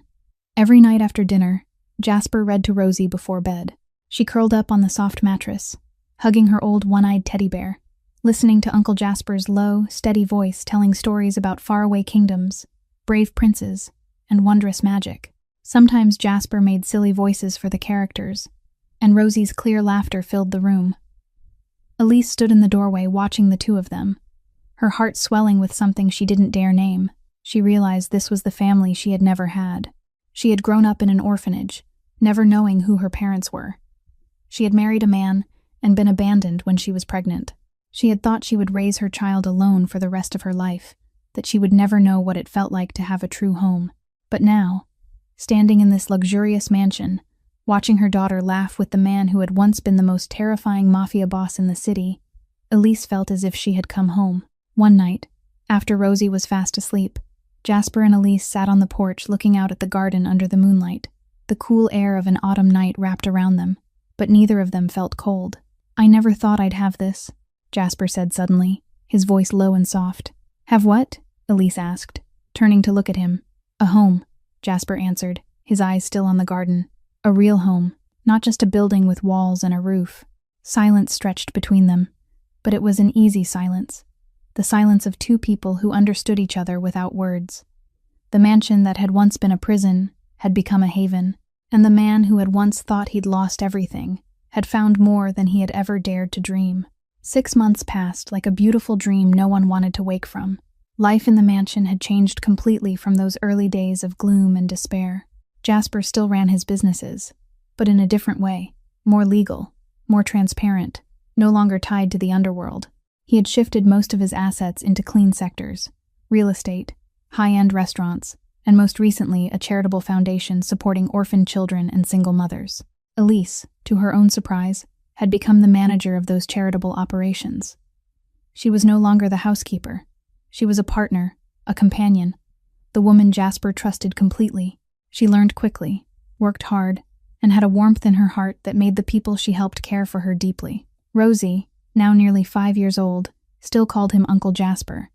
Every night after dinner, Jasper read to Rosie before bed. She curled up on the soft mattress, hugging her old one-eyed teddy bear, listening to Uncle Jasper's low, steady voice telling stories about faraway kingdoms, brave princes, and wondrous magic. Sometimes Jasper made silly voices for the characters, and Rosie's clear laughter filled the room. Elise stood in the doorway watching the 2 of them, her heart swelling with something she didn't dare name. She realized this was the family she had never had. She had grown up in an orphanage, never knowing who her parents were. She had married a man and been abandoned when she was pregnant. She had thought she would raise her child alone for the rest of her life, that she would never know what it felt like to have a true home. But now, standing in this luxurious mansion, watching her daughter laugh with the man who had once been the most terrifying mafia boss in the city, Elise felt as if she had come home. One night, after Rosie was fast asleep, Jasper and Elise sat on the porch looking out at the garden under the moonlight. The cool air of an autumn night wrapped around them, but neither of them felt cold. "I never thought I'd have this," Jasper said suddenly, his voice low and soft. "Have what?" Elise asked, turning to look at him. "A home," Jasper answered, his eyes still on the garden. "A real home, not just a building with walls and a roof." Silence stretched between them, but it was an easy silence. The silence of 2 people who understood each other without words. The mansion that had once been a prison had become a haven, and the man who had once thought he'd lost everything had found more than he had ever dared to dream. 6 months passed like a beautiful dream no one wanted to wake from. Life in the mansion had changed completely from those early days of gloom and despair. Jasper still ran his businesses, but in a different way, more legal, more transparent, no longer tied to the underworld. He had shifted most of his assets into clean sectors, real estate, high-end restaurants, and most recently a charitable foundation supporting orphan children and single mothers. Elise, to her own surprise, had become the manager of those charitable operations. She was no longer the housekeeper. She was a partner, a companion, the woman Jasper trusted completely. She learned quickly, worked hard, and had a warmth in her heart that made the people she helped care for her deeply. Rosie, now nearly 5 years old, still called him Uncle Jasper,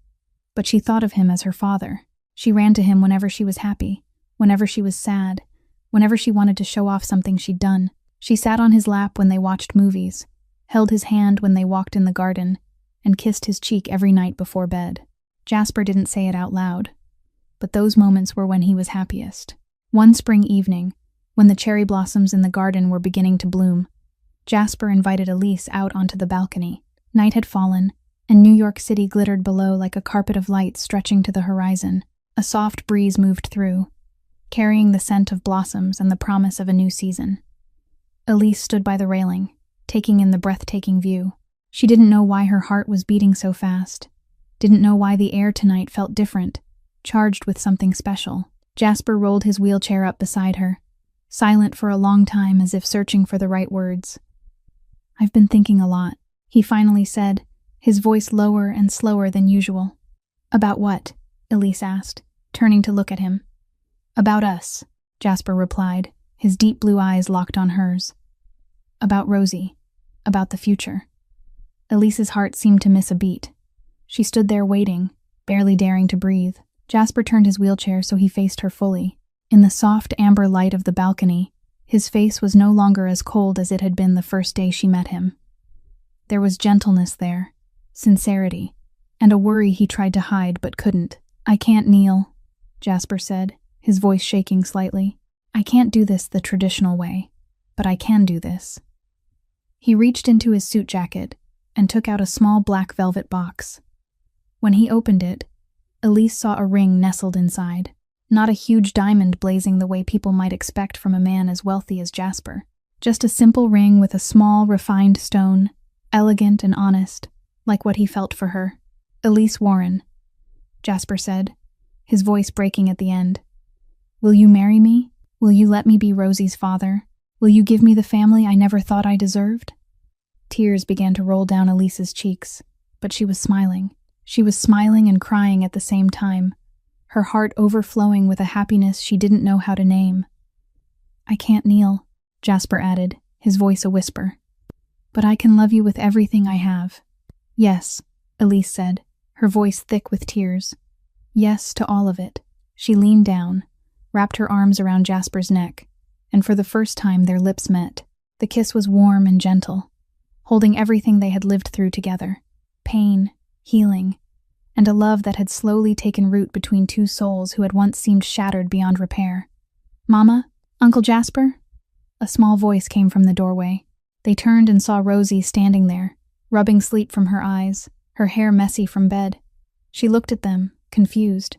but she thought of him as her father. She ran to him whenever she was happy, whenever she was sad, whenever she wanted to show off something she'd done. She sat on his lap when they watched movies, held his hand when they walked in the garden, and kissed his cheek every night before bed. Jasper didn't say it out loud, but those moments were when he was happiest. One spring evening, when the cherry blossoms in the garden were beginning to bloom, Jasper invited Elise out onto the balcony. Night had fallen, and New York City glittered below like a carpet of light stretching to the horizon. A soft breeze moved through, carrying the scent of blossoms and the promise of a new season. Elise stood by the railing, taking in the breathtaking view. She didn't know why her heart was beating so fast, didn't know why the air tonight felt different, charged with something special. Jasper rolled his wheelchair up beside her, silent for a long time as if searching for the right words. "I've been thinking a lot," he finally said, his voice lower and slower than usual. "About what?" Elise asked, turning to look at him. "About us," Jasper replied, his deep blue eyes locked on hers. "About Rosie. About the future." Elise's heart seemed to miss a beat. She stood there waiting, barely daring to breathe. Jasper turned his wheelchair so he faced her fully. In the soft amber light of the balcony, his face was no longer as cold as it had been the first day she met him. There was gentleness there, sincerity, and a worry he tried to hide but couldn't. "I can't kneel," Jasper said, his voice shaking slightly. "I can't do this the traditional way, but I can do this." He reached into his suit jacket and took out a small black velvet box. When he opened it, Elise saw a ring nestled inside. Not a huge diamond blazing the way people might expect from a man as wealthy as Jasper. Just a simple ring with a small, refined stone, elegant and honest, like what he felt for her. "Elise Warren," Jasper said, his voice breaking at the end. "Will you marry me? Will you let me be Rosie's father? Will you give me the family I never thought I deserved?" Tears began to roll down Elise's cheeks, but she was smiling. She was smiling and crying at the same time, her heart overflowing with a happiness she didn't know how to name. "I can't kneel," Jasper added, his voice a whisper. "But I can love you with everything I have." "Yes," Elise said, her voice thick with tears. "Yes to all of it." She leaned down, wrapped her arms around Jasper's neck, and for the first time their lips met. The kiss was warm and gentle, holding everything they had lived through together. Pain, healing, and a love that had slowly taken root between two souls who had once seemed shattered beyond repair. "Mama? Uncle Jasper?" A small voice came from the doorway. They turned and saw Rosie standing there, rubbing sleep from her eyes, her hair messy from bed. She looked at them, confused.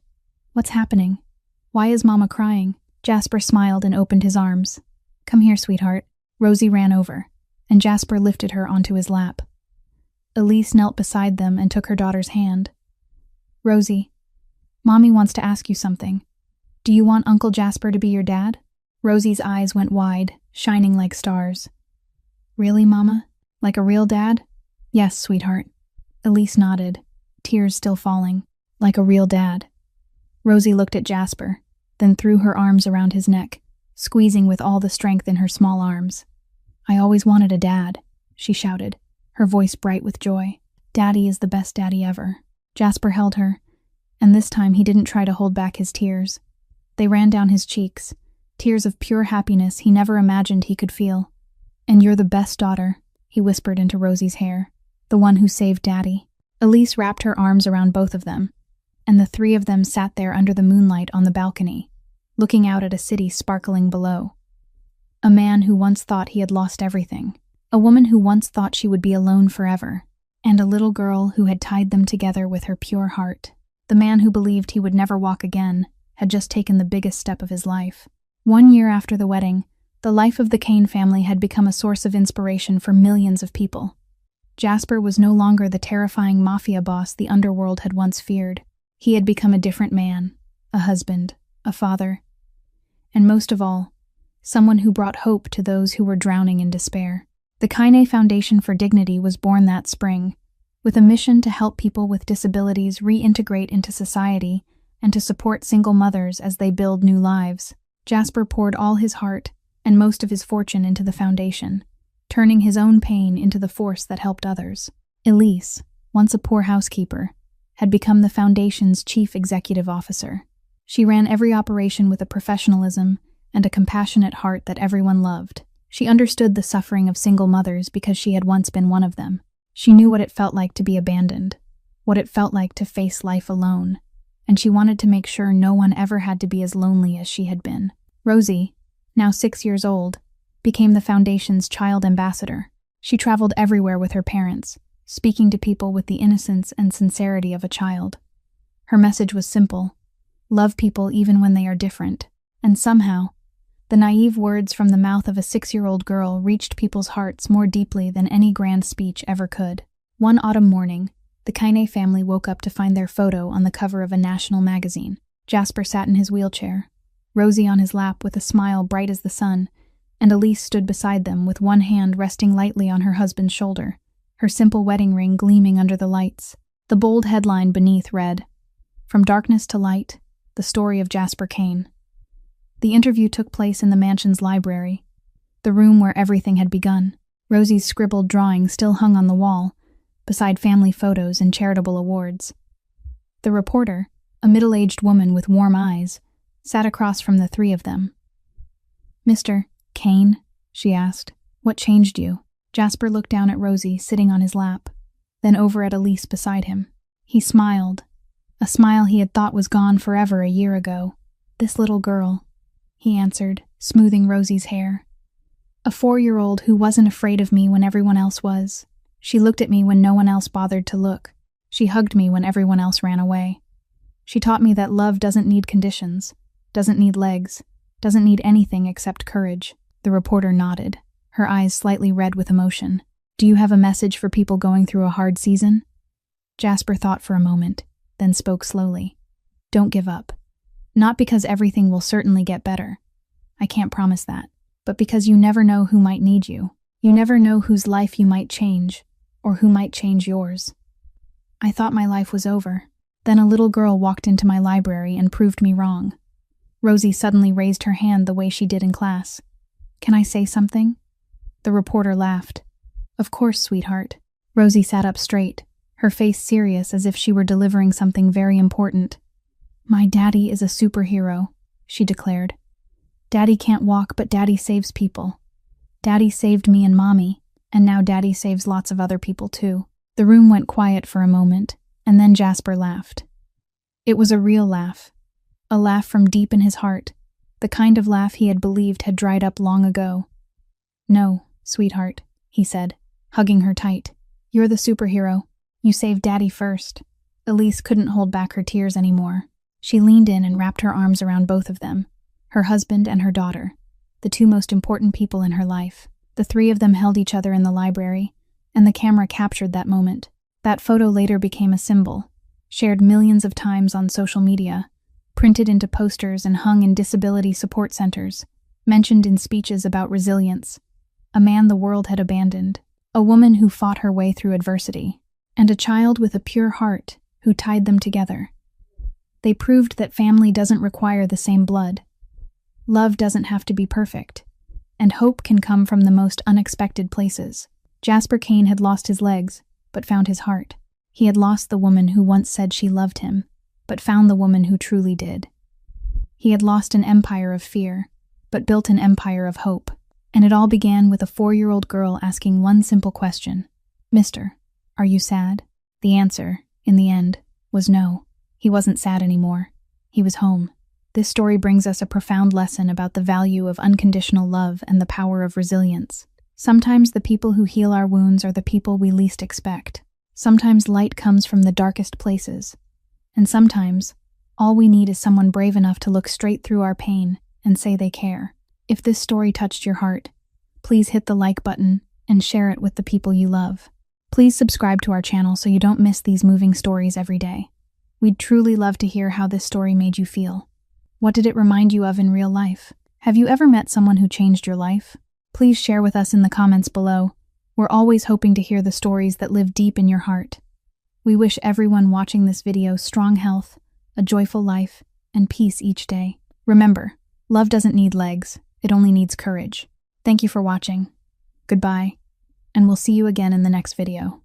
"What's happening? Why is Mama crying?" Jasper smiled and opened his arms. "Come here, sweetheart." Rosie ran over, and Jasper lifted her onto his lap. Elise knelt beside them and took her daughter's hand. "Rosie, Mommy wants to ask you something. Do you want Uncle Jasper to be your dad?" Rosie's eyes went wide, shining like stars. "Really, Mama? Like a real dad?" "Yes, sweetheart." Elise nodded, tears still falling. "Like a real dad." Rosie looked at Jasper, then threw her arms around his neck, squeezing with all the strength in her small arms. "I always wanted a dad," she shouted, her voice bright with joy. "Daddy is the best daddy ever." Jasper held her, and this time he didn't try to hold back his tears. They ran down his cheeks, tears of pure happiness he never imagined he could feel. "And you're the best daughter," he whispered into Rosie's hair, "the one who saved Daddy." Elise wrapped her arms around both of them, and the three of them sat there under the moonlight on the balcony, looking out at a city sparkling below. A man who once thought he had lost everything, a woman who once thought she would be alone forever, and a little girl who had tied them together with her pure heart. The man who believed he would never walk again had just taken the biggest step of his life. 1 year after the wedding, the life of the Kane family had become a source of inspiration for millions of people. Jasper was no longer the terrifying mafia boss the underworld had once feared. He had become a different man, a husband, a father, and most of all, someone who brought hope to those who were drowning in despair. The Kane Foundation for Dignity was born that spring, with a mission to help people with disabilities reintegrate into society and to support single mothers as they build new lives. Jasper poured all his heart and most of his fortune into the foundation, turning his own pain into the force that helped others. Elise, once a poor housekeeper, had become the foundation's chief executive officer. She ran every operation with a professionalism and a compassionate heart that everyone loved. She understood the suffering of single mothers because she had once been one of them. She knew what it felt like to be abandoned, what it felt like to face life alone, and she wanted to make sure no one ever had to be as lonely as she had been. Rosie, now 6 years old, became the foundation's child ambassador. She traveled everywhere with her parents, speaking to people with the innocence and sincerity of a child. Her message was simple: love people even when they are different. And somehow, the naive words from the mouth of a 6-year-old girl reached people's hearts more deeply than any grand speech ever could. One autumn morning, the Kaine family woke up to find their photo on the cover of a national magazine. Jasper sat in his wheelchair, Rosie on his lap with a smile bright as the sun, and Elise stood beside them with one hand resting lightly on her husband's shoulder, her simple wedding ring gleaming under the lights. The bold headline beneath read, "From Darkness to Light, the Story of Jasper Cain." The interview took place in the mansion's library, the room where everything had begun. Rosie's scribbled drawing still hung on the wall, beside family photos and charitable awards. The reporter, a middle-aged woman with warm eyes, sat across from the three of them. "Mr. Cain," she asked, "what changed you?" Jasper looked down at Rosie sitting on his lap, then over at Elise beside him. He smiled, a smile he had thought was gone forever a year ago. "This little girl," he answered, smoothing Rosie's hair. "A 4-year-old who wasn't afraid of me when everyone else was. She looked at me when no one else bothered to look. She hugged me when everyone else ran away. She taught me that love doesn't need conditions, doesn't need legs, doesn't need anything except courage." The reporter nodded, her eyes slightly red with emotion. "Do you have a message for people going through a hard season?" Jasper thought for a moment, then spoke slowly. "Don't give up. Not because everything will certainly get better. I can't promise that. But because you never know who might need you. You never know whose life you might change, or who might change yours. I thought my life was over. Then a little girl walked into my library and proved me wrong." Rosie suddenly raised her hand the way she did in class. "Can I say something?" The reporter laughed. "Of course, sweetheart." Rosie sat up straight, her face serious as if she were delivering something very important. "My daddy is a superhero," she declared. "Daddy can't walk, but Daddy saves people. Daddy saved me and Mommy, and now Daddy saves lots of other people too." The room went quiet for a moment, and then Jasper laughed. It was a real laugh, a laugh from deep in his heart, the kind of laugh he had believed had dried up long ago. "No, sweetheart," he said, hugging her tight. "You're the superhero. You saved Daddy first." Elise couldn't hold back her tears anymore. She leaned in and wrapped her arms around both of them, her husband and her daughter, the two most important people in her life. The three of them held each other in the library, and the camera captured that moment. That photo later became a symbol, shared millions of times on social media, printed into posters and hung in disability support centers, mentioned in speeches about resilience, a man the world had abandoned, a woman who fought her way through adversity, and a child with a pure heart who tied them together. They proved that family doesn't require the same blood. Love doesn't have to be perfect, and hope can come from the most unexpected places. Jasper Cain had lost his legs, but found his heart. He had lost the woman who once said she loved him, but found the woman who truly did. He had lost an empire of fear, but built an empire of hope. And it all began with a 4-year-old girl asking one simple question: "Mister, are you sad?" The answer, in the end, was no. He wasn't sad anymore. He was home. This story brings us a profound lesson about the value of unconditional love and the power of resilience. Sometimes the people who heal our wounds are the people we least expect. Sometimes light comes from the darkest places. And sometimes, all we need is someone brave enough to look straight through our pain and say they care. If this story touched your heart, please hit the like button and share it with the people you love. Please subscribe to our channel so you don't miss these moving stories every day. We'd truly love to hear how this story made you feel. What did it remind you of in real life? Have you ever met someone who changed your life? Please share with us in the comments below. We're always hoping to hear the stories that live deep in your heart. We wish everyone watching this video strong health, a joyful life, and peace each day. Remember, love doesn't need legs, it only needs courage. Thank you for watching. Goodbye, and we'll see you again in the next video.